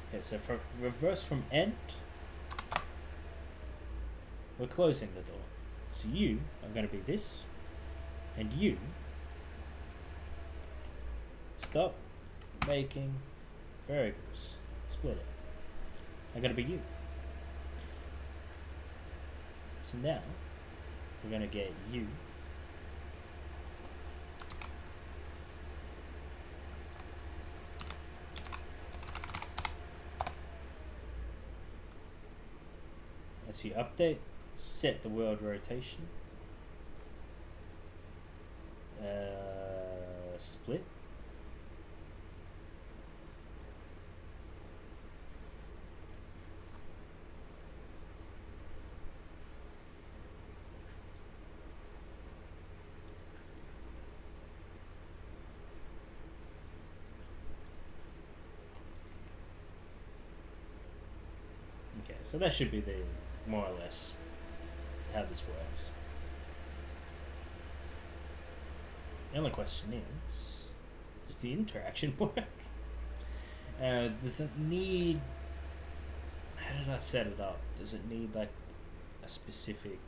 Okay, so for reverse from end, we're closing the door. So you are going to be this, and you stop making variables. Split it. I'm going to be you. So now we're gonna get U. As you update, set the world rotation. Split. Okay, so that should be the more or less how this works. The only question is, does the interaction work? Does it need... How did I set it up? Does it need like a specific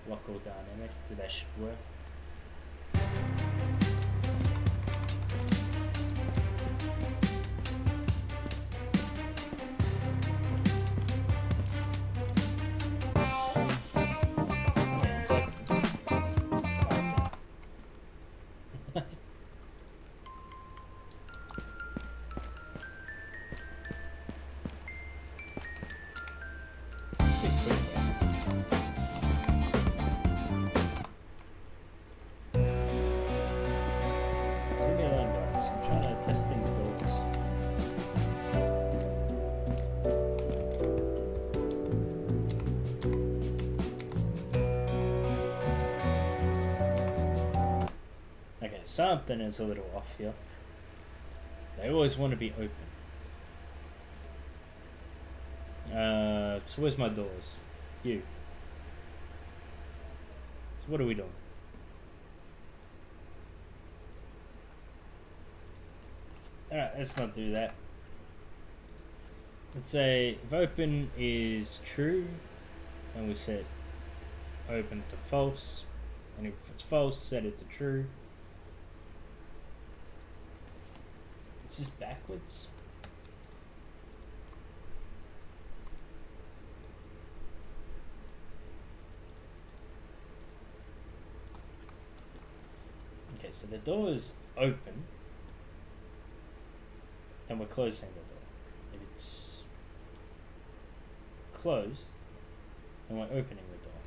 local dynamic that should work? Something is a little off here. They always want to be open. So where's my doors? You. So what are we doing? Alright, let's not do that. Let's say if open is true, and we set open to false, and if it's false, set it to true. Is this backwards? Okay, so the door is open, then we're closing the door. If it's closed, then we're opening the door.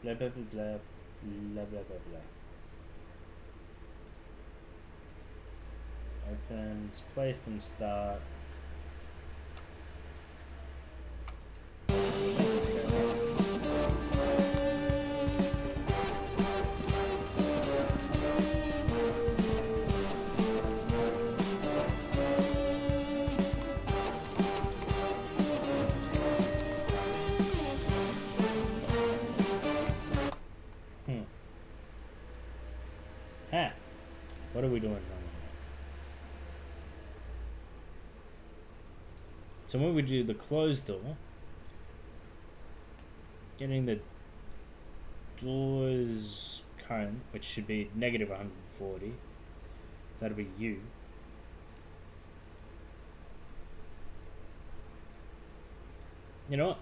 Blah blah blah blah. Blah blah blah blah. Opens, play from start. What are we doing wrong? So when we do the closed door, getting the doors current, which should be negative 140, that'll be U. You know what?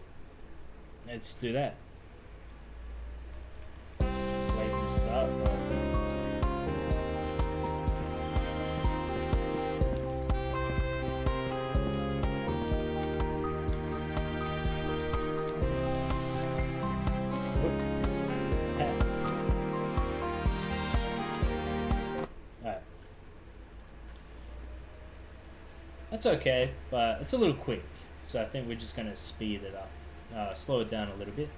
Let's do that. Play from start. That's okay, but it's a little quick, so I think we're just going to speed it up, slow it down a little bit.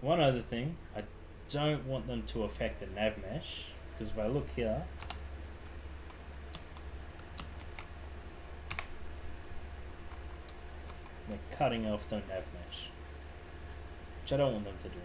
One other thing, I don't want them to affect the nav mesh, because if I look here, they're cutting off the nav mesh, which I don't want them to do.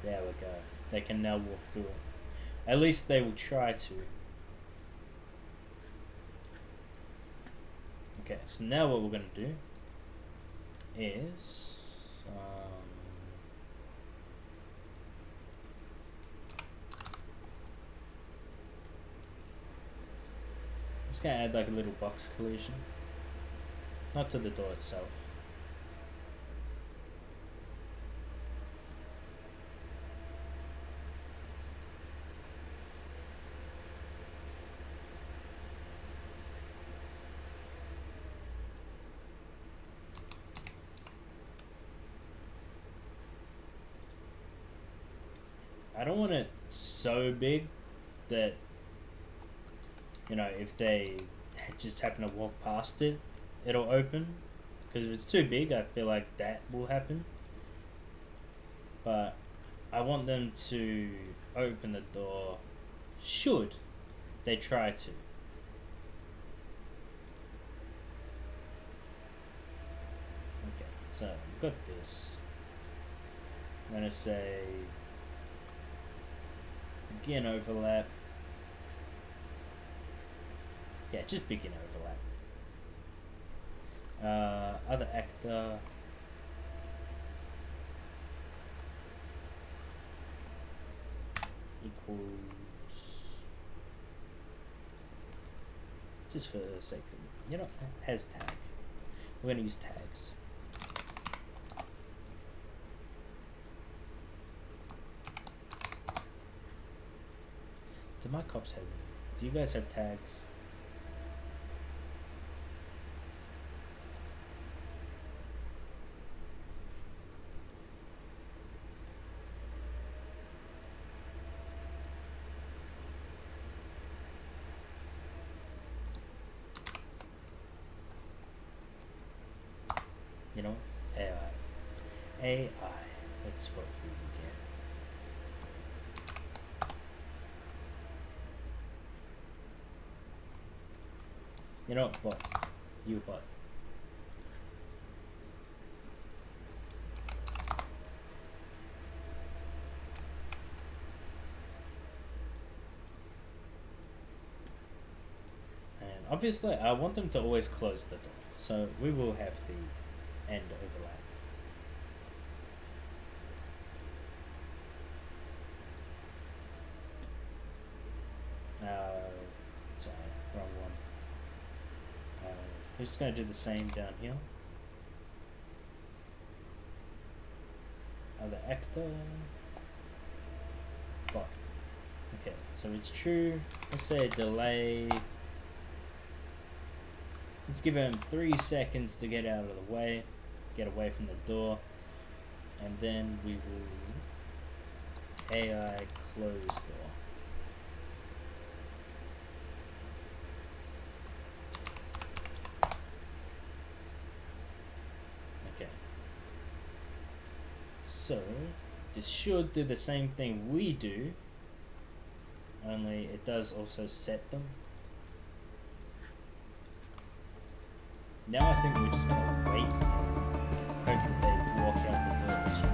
There we go. They can now walk through it. At least they will try to. Okay, so now what we're going to do is... just going to add like a little box collision. Not to the door itself. I don't want it so big that, you know, if they just happen to walk past it, it'll open. Because if it's too big, I feel like that will happen. But I want them to open the door should they try to. Okay, so I've got this. I'm going to say... begin overlap. Yeah, just begin overlap. Other actor. Equals. Just for the sake of, you know, has tag. We're going to use tags. Do my cops have? Do you guys have tags? You know, AI. AI. That's what we get. You know, bot. You bot. And obviously, I want them to always close the door. So we will have the end overlap. Sorry, wrong one. We're just going to do the same down here. Other actor. Bot. Okay, so it's true. Let's say a delay. Let's give him 3 seconds to get out of the way. Get away from the door. And then we will AI close door. So, this should do the same thing we do, only it does also set them. Now I think we're just going to wait and hope that they walk out the door this way.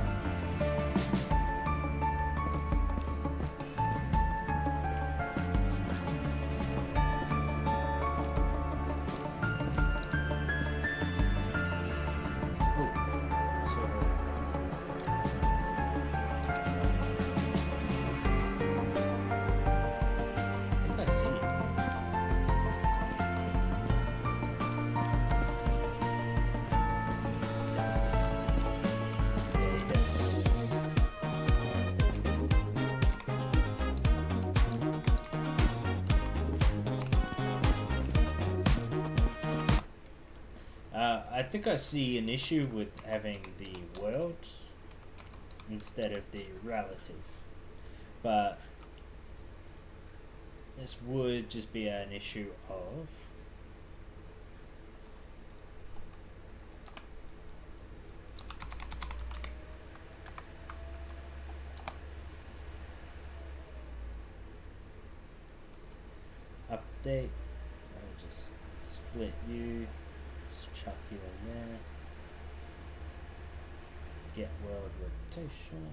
I think I see an issue with having the world instead of the relative, but this would just be an issue of update. I'll just split you, just chuck you in there. Get world rotation.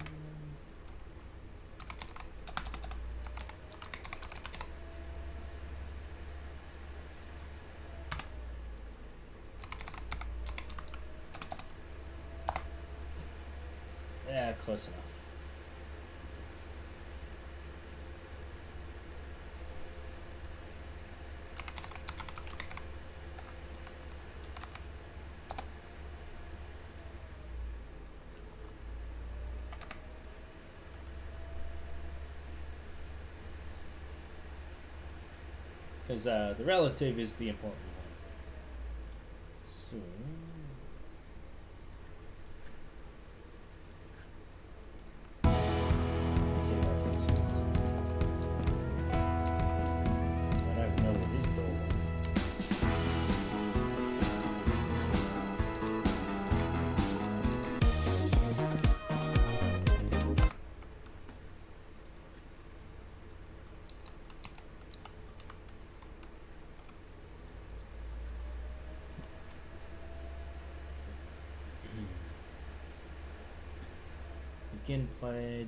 Yeah, close enough. Because the relative is the important one. So let's see how it fixes. I don't know what is door. Begin play.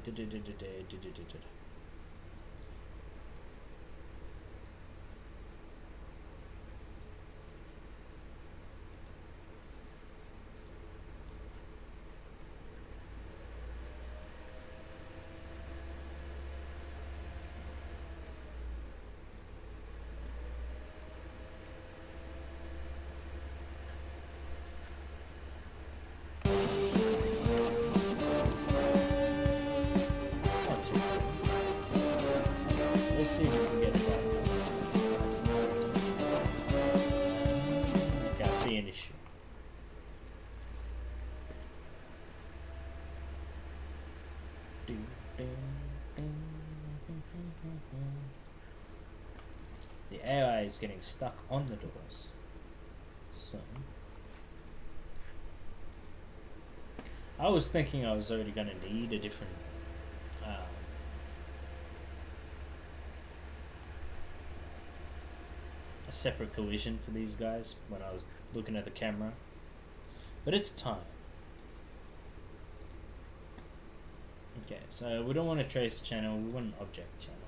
Let's see if we can get it back. Okay, I see an issue. The AI is getting stuck on the doors. So I was thinking I was already going to need a different a separate collision for these guys when I was looking at the camera, but it's time. Okay, so we don't want a trace channel, we want an object channel.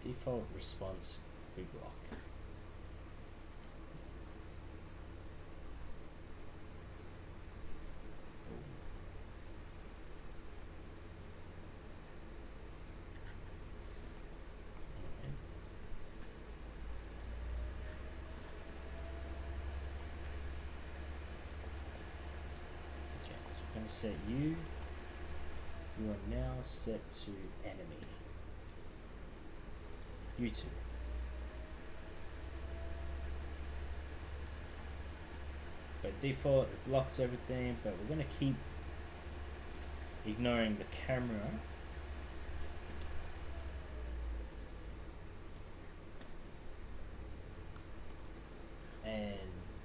Default response, big rock. Set you are now set to enemy. You two. By default it blocks everything, but we're gonna keep ignoring the camera. And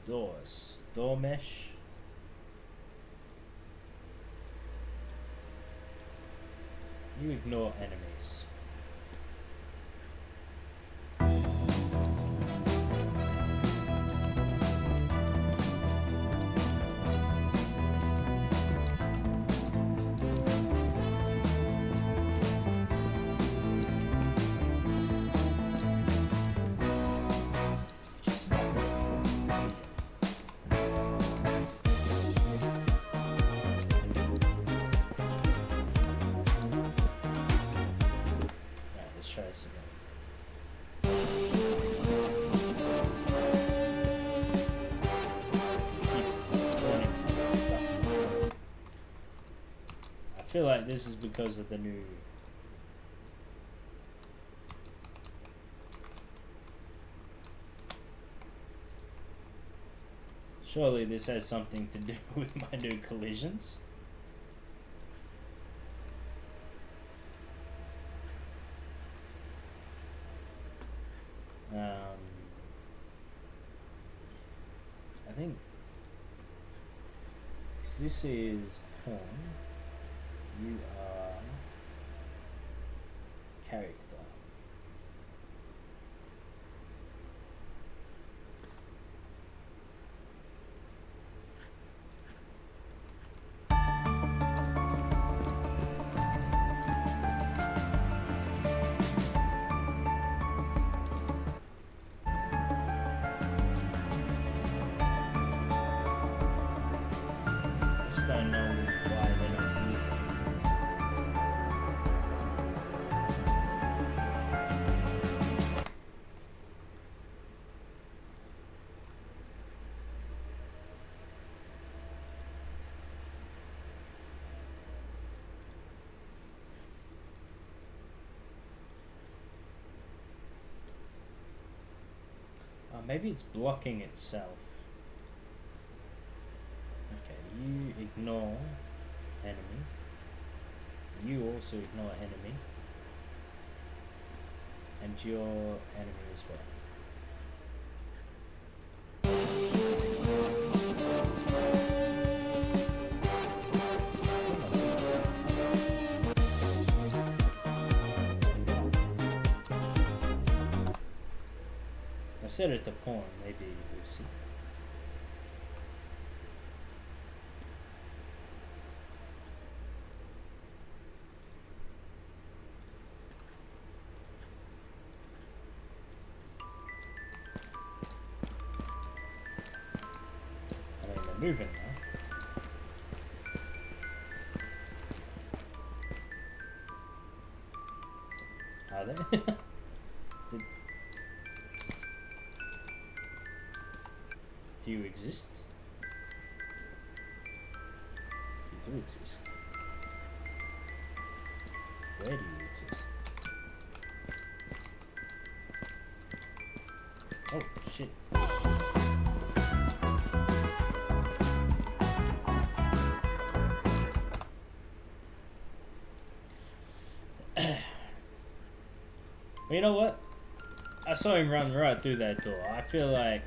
doors. Door mesh. You ignore enemies. Try this again. Keeps spawning stuff. I feel like this is because of the new Surely this has something to do with my new collisions. I think, because this is pawn, you are character. Maybe it's blocking itself. Okay, you ignore enemy. You also ignore enemy. And your enemy as well. Set it to pawn, maybe we'll see. I mean, they're moving now. Are they? Do you exist? You do exist. Where do you exist? Oh, shit. Well, you know what? I saw him run right through that door. I feel like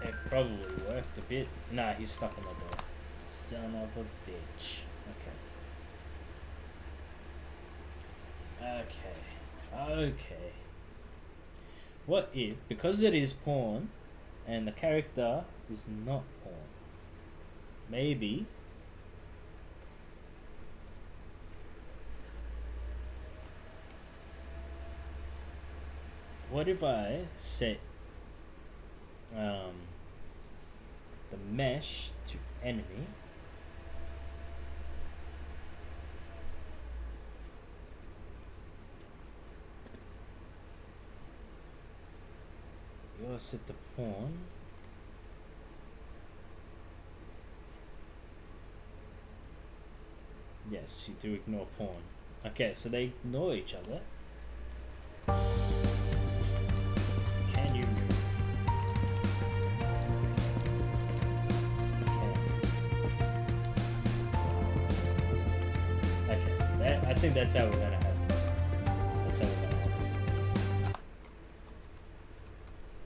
it probably worked a bit. Nah, he's stuck in the door. Son of a bitch. Okay. What if, because it is pawn, and the character is not pawn, maybe what if I set the mesh to enemy, you'll set the pawn, yes, you do ignore pawn. Okay, so they ignore each other. Can you move? I think that's how we're gonna have it. That's how we're gonna have it.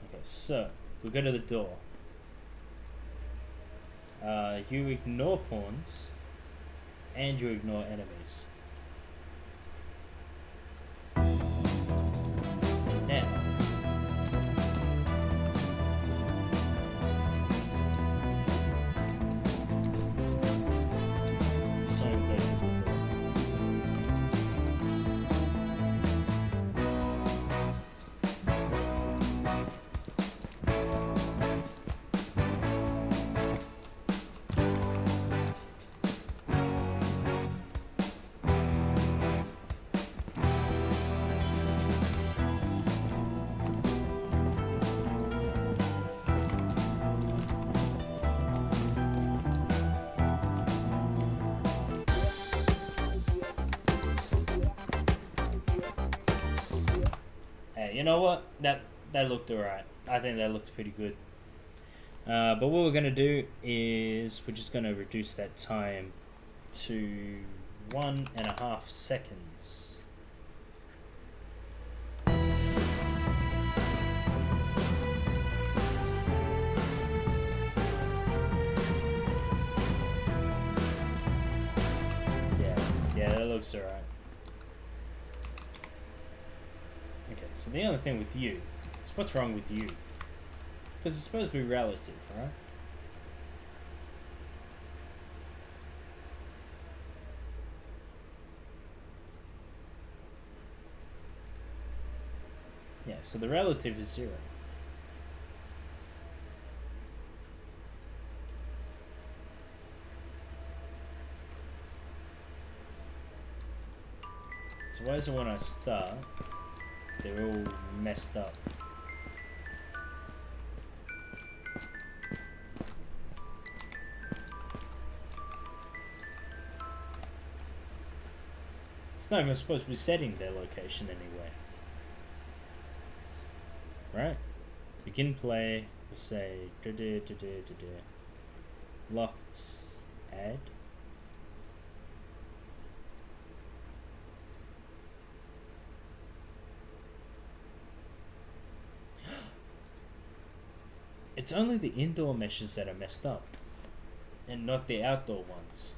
Okay, so we go to the door. You ignore pawns, and you ignore enemies. Now, you know what? That looked alright. I think that looked pretty good. But what we're going to do is we're just going to reduce that time to 1.5 seconds. Yeah, that looks alright. Okay, so the only thing with you is what's wrong with you? Because it's supposed to be relative, right? Yeah, so the relative is 0. So why is it when I start, they're all messed up? It's not even supposed to be setting their location anywhere. Right? Begin play, we'll say, locked, add. It's only the indoor meshes that are messed up, and not the outdoor ones.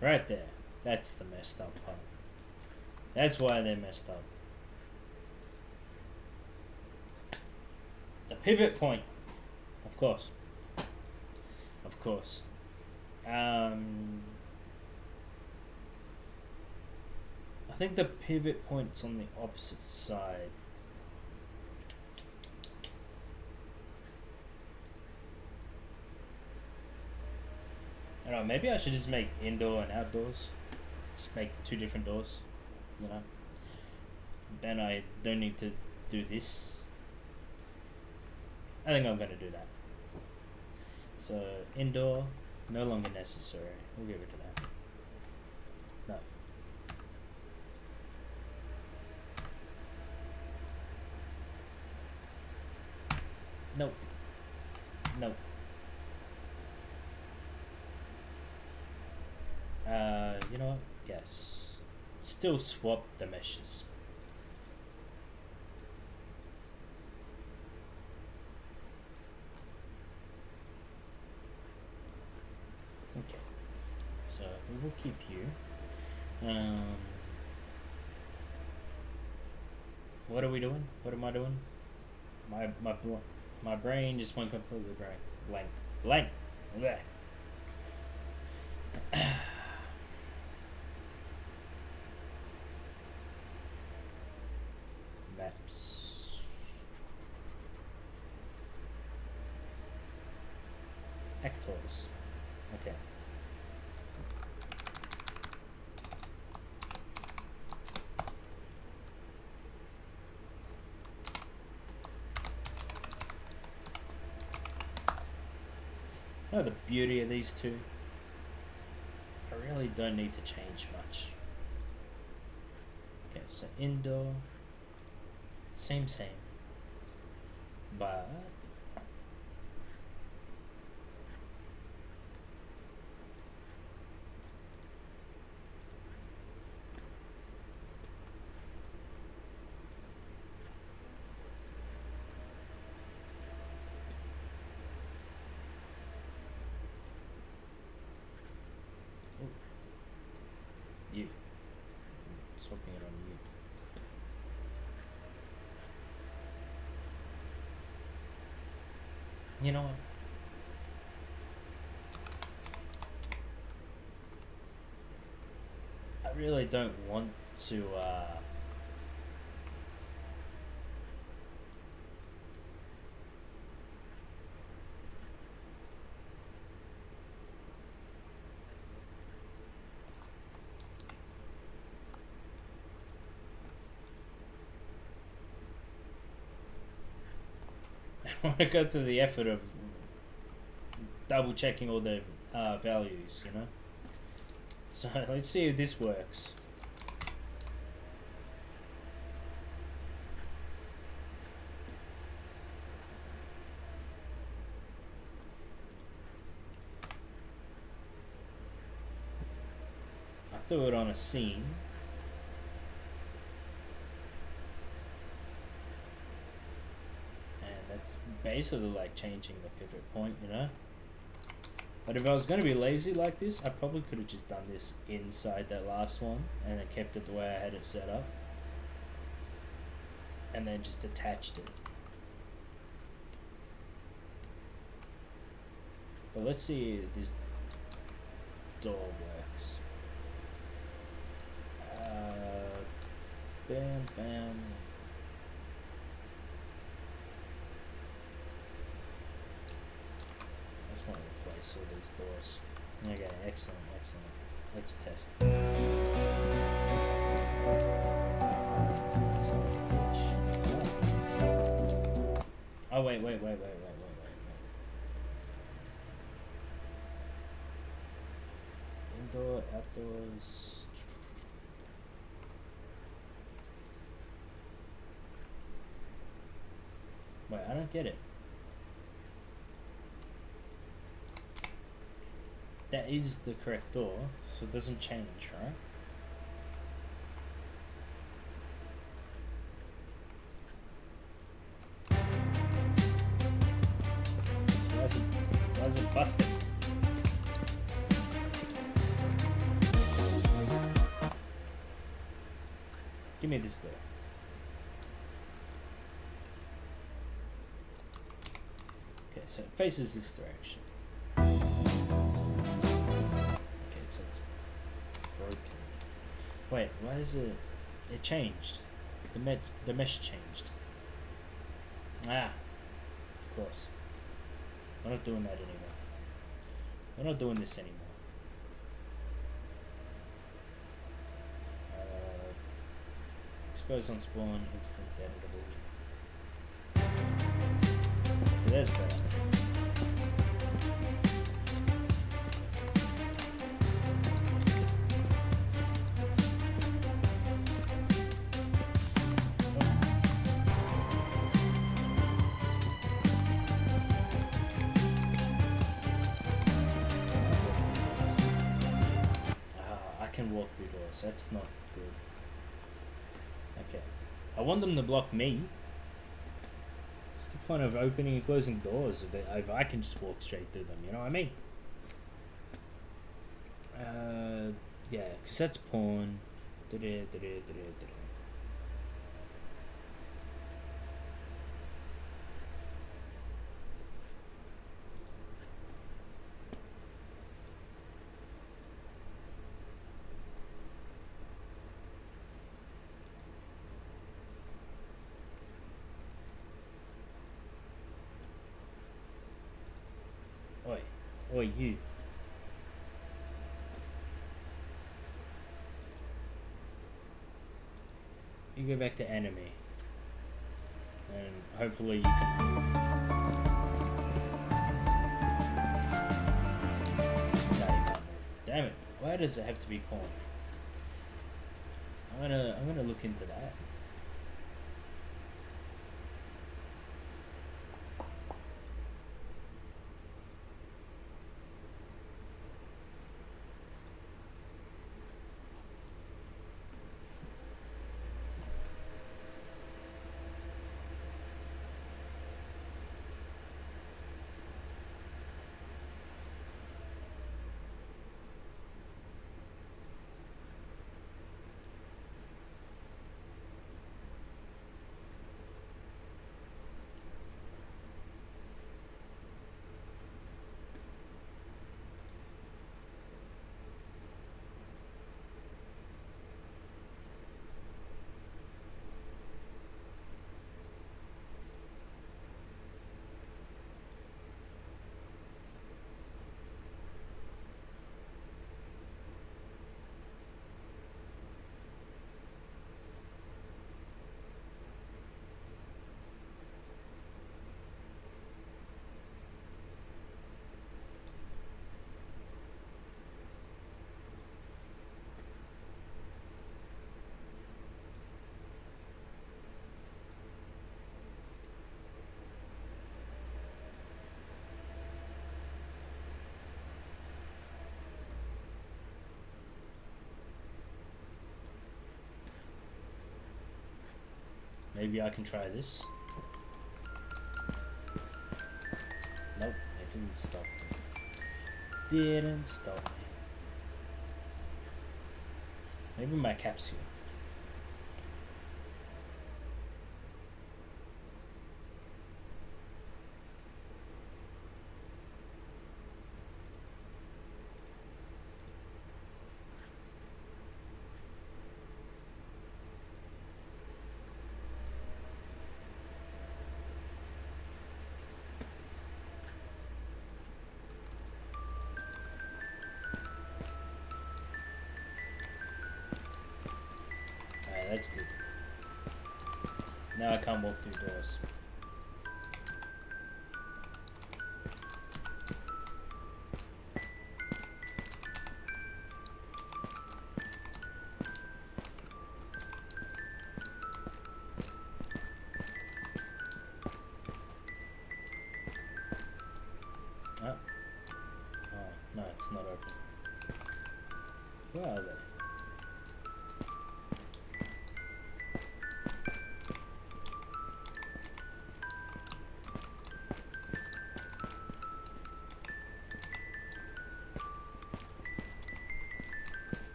Right there. That's the messed up part. That's why they're messed up. The pivot point. Of course. Of course. I think the pivot point's on the opposite side. I don't know, maybe I should just make indoor and outdoors. Just make 2 different doors, you know. Then I don't need to do this. I think I'm going to do that. So, indoor, no longer necessary. We'll get rid of that. No. Nope. Nope. You know what? Yes. Still swap the meshes. Okay. So we will keep you. What are we doing? What am I doing? My brain just went completely blank. Blank. Blech. Maps. Actors. Okay. You know the beauty of these two? I really don't need to change much. Okay, so indoor, same, but you. Swapping it on you. You know what? really don't want to. I want to go through the effort of double checking all the values, you know. So let's see if this works. I threw it on a scene. And that's basically like changing the pivot point, you know. But if I was going to be lazy like this, I probably could have just done this inside that last one and then kept it the way I had it set up. And then just attached it. But let's see if this door works. Bam, bam. I just want to replace all these doors. Okay, excellent, excellent. Let's test. Oh, wait. Indoor, outdoors. Wait, I don't get it. That is the correct door, so it doesn't change, right? So why is it busted? Give me this door. Okay, so it faces this direction. Okay, so it's broken. Wait, why is it? It changed. The mesh changed. Ah, of course. We're not doing that anymore. We're not doing this anymore. Expose on spawn, instance editable. So there's better. I can walk through doors. That's not good. Okay. I want them to block me. What's the point of opening and closing doors if I can just walk straight through them, you know what I mean? Yeah, because that's pawn. Oi, you. You go back to enemy. And hopefully you can move. No, you can't move. Damn it. Why does it have to be pawn? I'm gonna look into that. Maybe I can try this. Nope, it didn't stop me. Didn't stop me. Maybe my capsule. That's good. Now I can't walk through doors. Oh. Oh, no, it's not open. Where are they?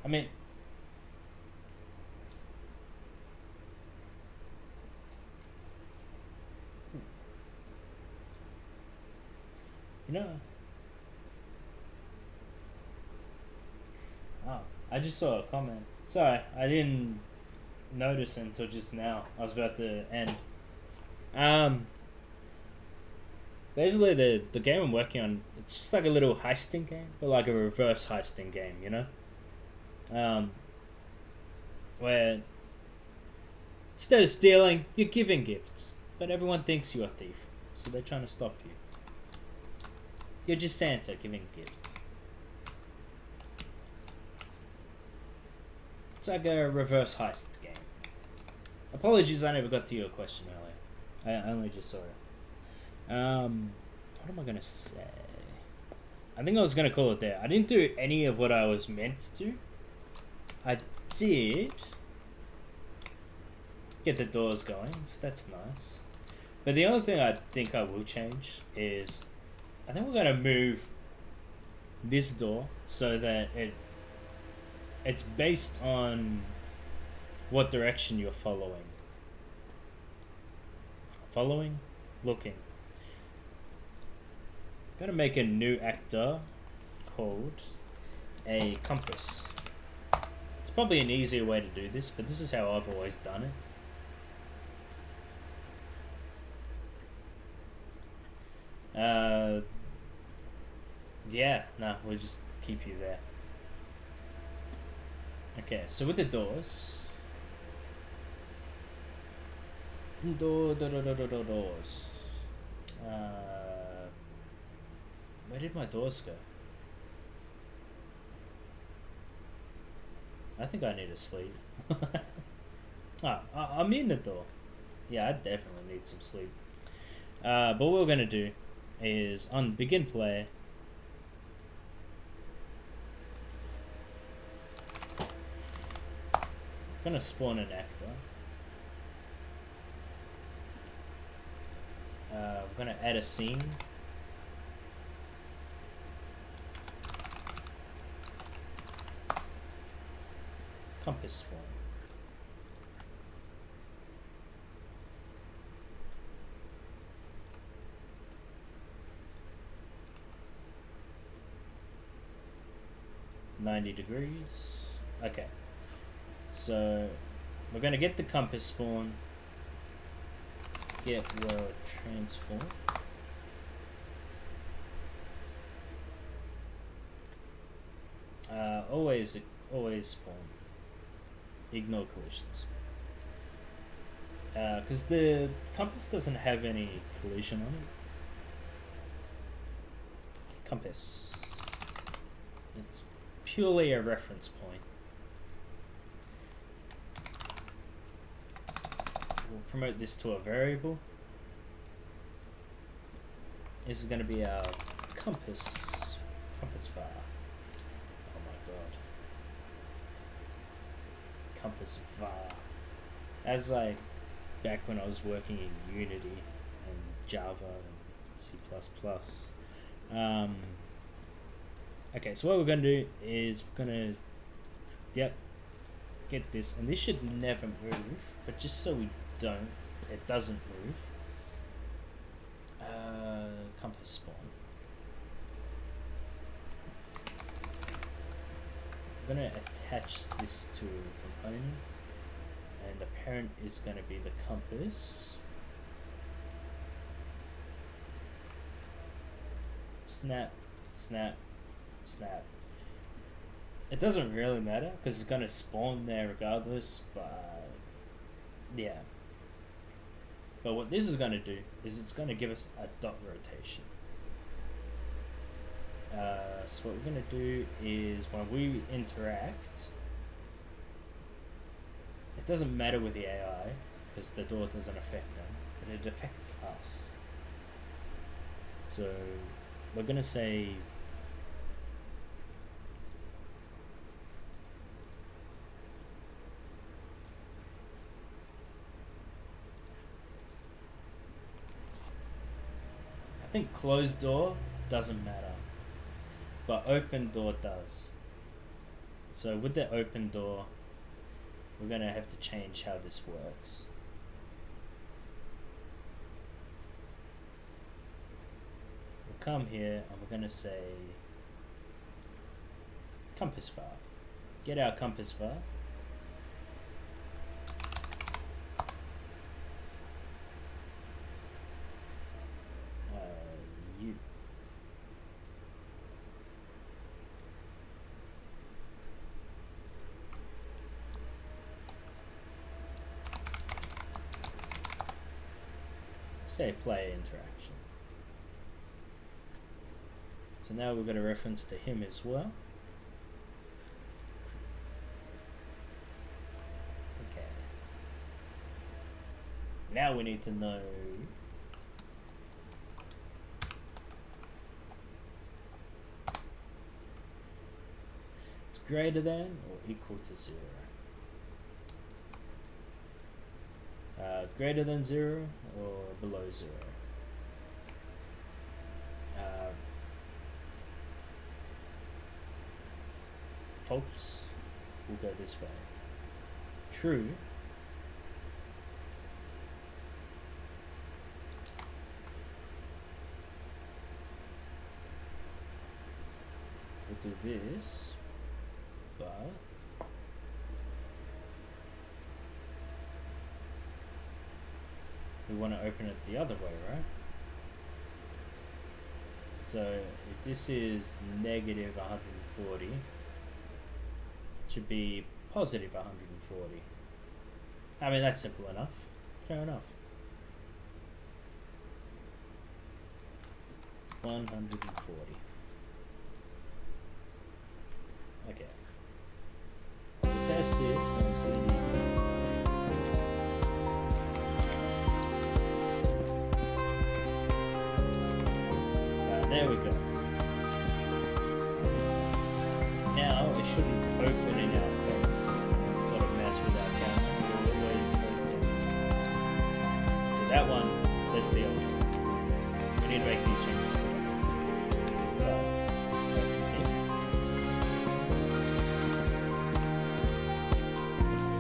I mean, you know, oh, I just saw a comment. Sorry, I didn't notice until just now. I was about to end. Basically, the game I'm working on, it's just like a little heisting game, but like a reverse heisting game, you know? Where instead of stealing, you're giving gifts, but everyone thinks you're a thief, so they're trying to stop you. You're just Santa giving gifts. It's like a reverse heist game. Apologies, I never got to your question earlier. I only just saw it. What am I gonna say? I think I was gonna call it there. I didn't do any of what I was meant to do. I did get the doors going, so that's nice. But the only thing I think I will change is I think we're gonna move this door so that it's based on what direction you're following. Following? Looking. I'm gonna make a new actor called a compass. It's probably an easier way to do this, but this is how I've always done it. Yeah, no, we'll just keep you there. Okay, so with the doors. Doors. Where did my doors go? I think I need to sleep. I'm in the door. Yeah, I definitely need some sleep. But what we're gonna do is on begin play. I'm gonna spawn an actor. I'm gonna add a scene. Compass spawn. $90. Okay. So we're gonna get the compass spawn. Get world transform. Always spawn. Ignore collisions. Because the compass doesn't have any collision on it. Compass. It's purely a reference point. We'll promote this to a variable. This is going to be our compass var. Oh my god. Compass var. As like back when I was working in Unity and Java and C++. Okay, so what we're going to do is we're going to, get this, and this should never move, but just so it doesn't move. Compass spawn. I'm going to attach this to a component, and the parent is going to be the compass. Snap, snap, snap. It doesn't really matter because it's going to spawn there regardless, but yeah. But what this is going to do is it's going to give us a dot rotation. So what we're going to do is when we interact, it doesn't matter with the AI because the door doesn't affect them, but it affects us. So we're going to say I think closed door doesn't matter, but open door does. So with the open door, we're going to have to change how this works. We'll come here and we're going to say compass var. Get our compass var. Say player interaction. So now we've got a reference to him as well. Okay. Now we need to know it's greater than or equal to 0. Greater than 0 or below 0. False will go this way. True we'll do this, but we want to open it the other way, right? So if this is negative 140, it should be positive 140. I mean, that's simple enough. Fair enough. 140. Okay. We'll test this and see. There we go. Now it shouldn't open in our face and sort of mess with our camera. It'll always open. So that one, that's the old one. We need to make these changes to it. You can see.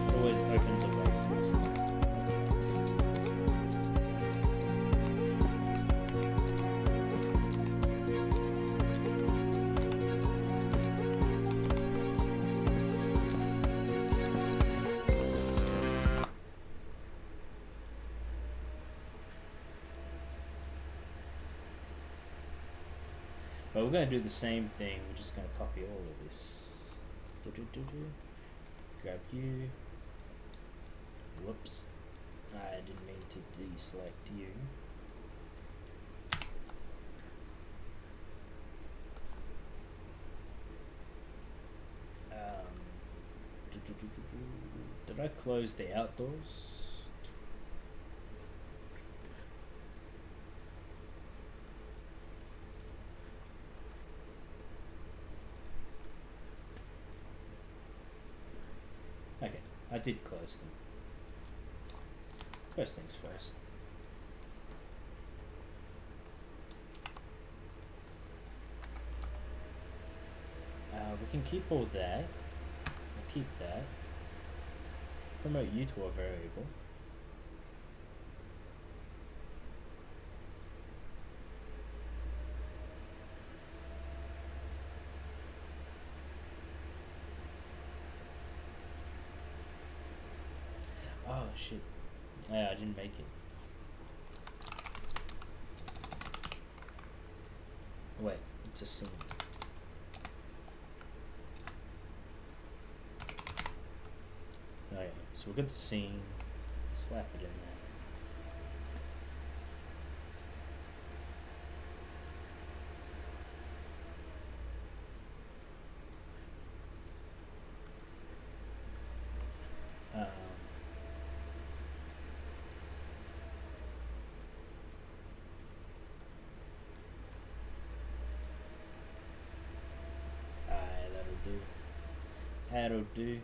It always opens away from us. That's nice. But we're going to do the same thing. We're just going to copy all of this. Grab you. Whoops. I didn't mean to deselect you. Did I close the outdoors? I did close them. First things first. We can keep all that. We'll keep that. Promote you to a variable. Oh shit. Yeah, I didn't make it. Wait, it's a scene. Oh yeah, so we'll get the scene, slap it in there. That'll do.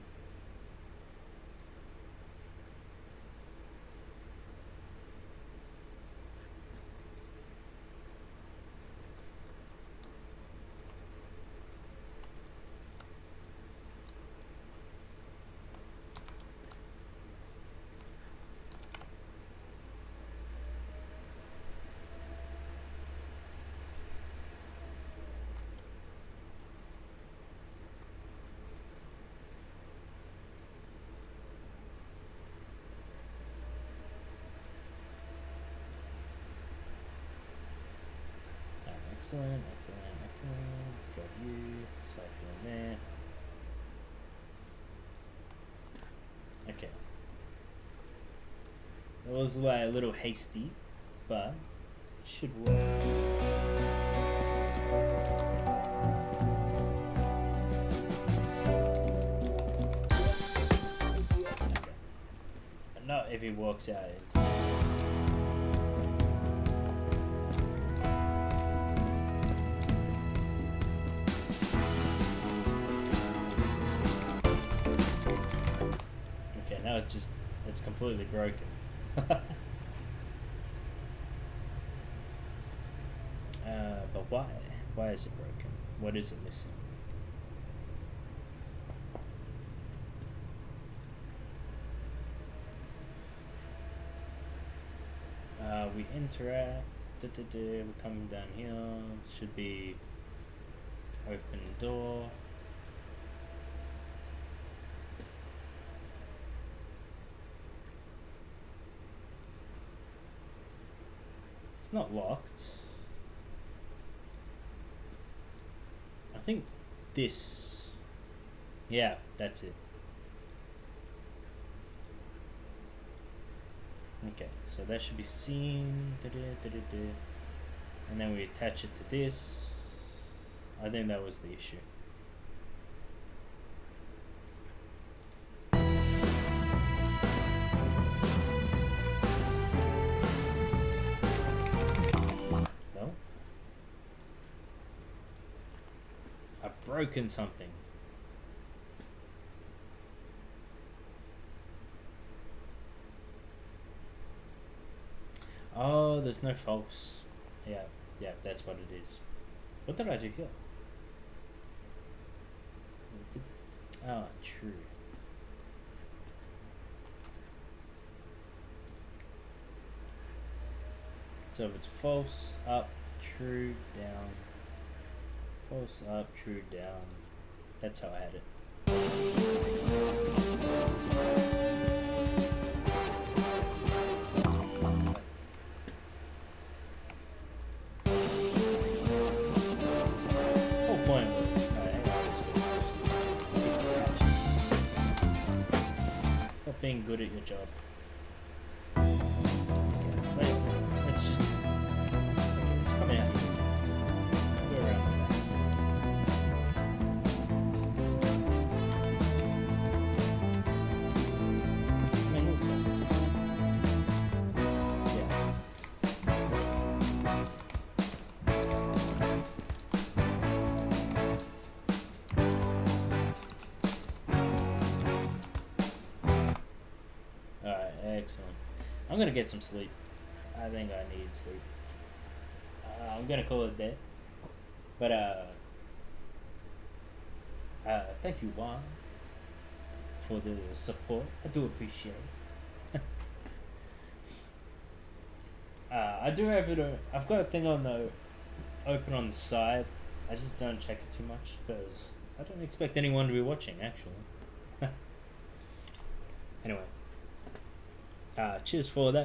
Excellent, excellent, excellent. Got you. Slap you in there. Okay. That was like a little hasty, but it should work. Okay. But not if he walks out in time. Now it's completely broken. But why? Why is it broken? What is it missing? We interact. We're coming down here. Should be open door. It's not locked. I think this. Yeah, that's it. Okay, so that should be seen. And then we attach it to this. I think that was the issue. Broken something. Oh, there's no false. Yeah, that's what it is. What did I do here? Oh, true. So if it's false, up, true, down. False up, true down. That's how I had it. Oh, point. Stop being good at your job. Okay, let's just. It's coming out. Go around. Excellent. I'm gonna get some sleep. I think I need sleep. I'm gonna call it there. But thank you, Juan, for the support. I do appreciate it. I do have it. I've got a thing on the open on the side. I just don't check it too much because I don't expect anyone to be watching. Actually. Anyway, cheers for that.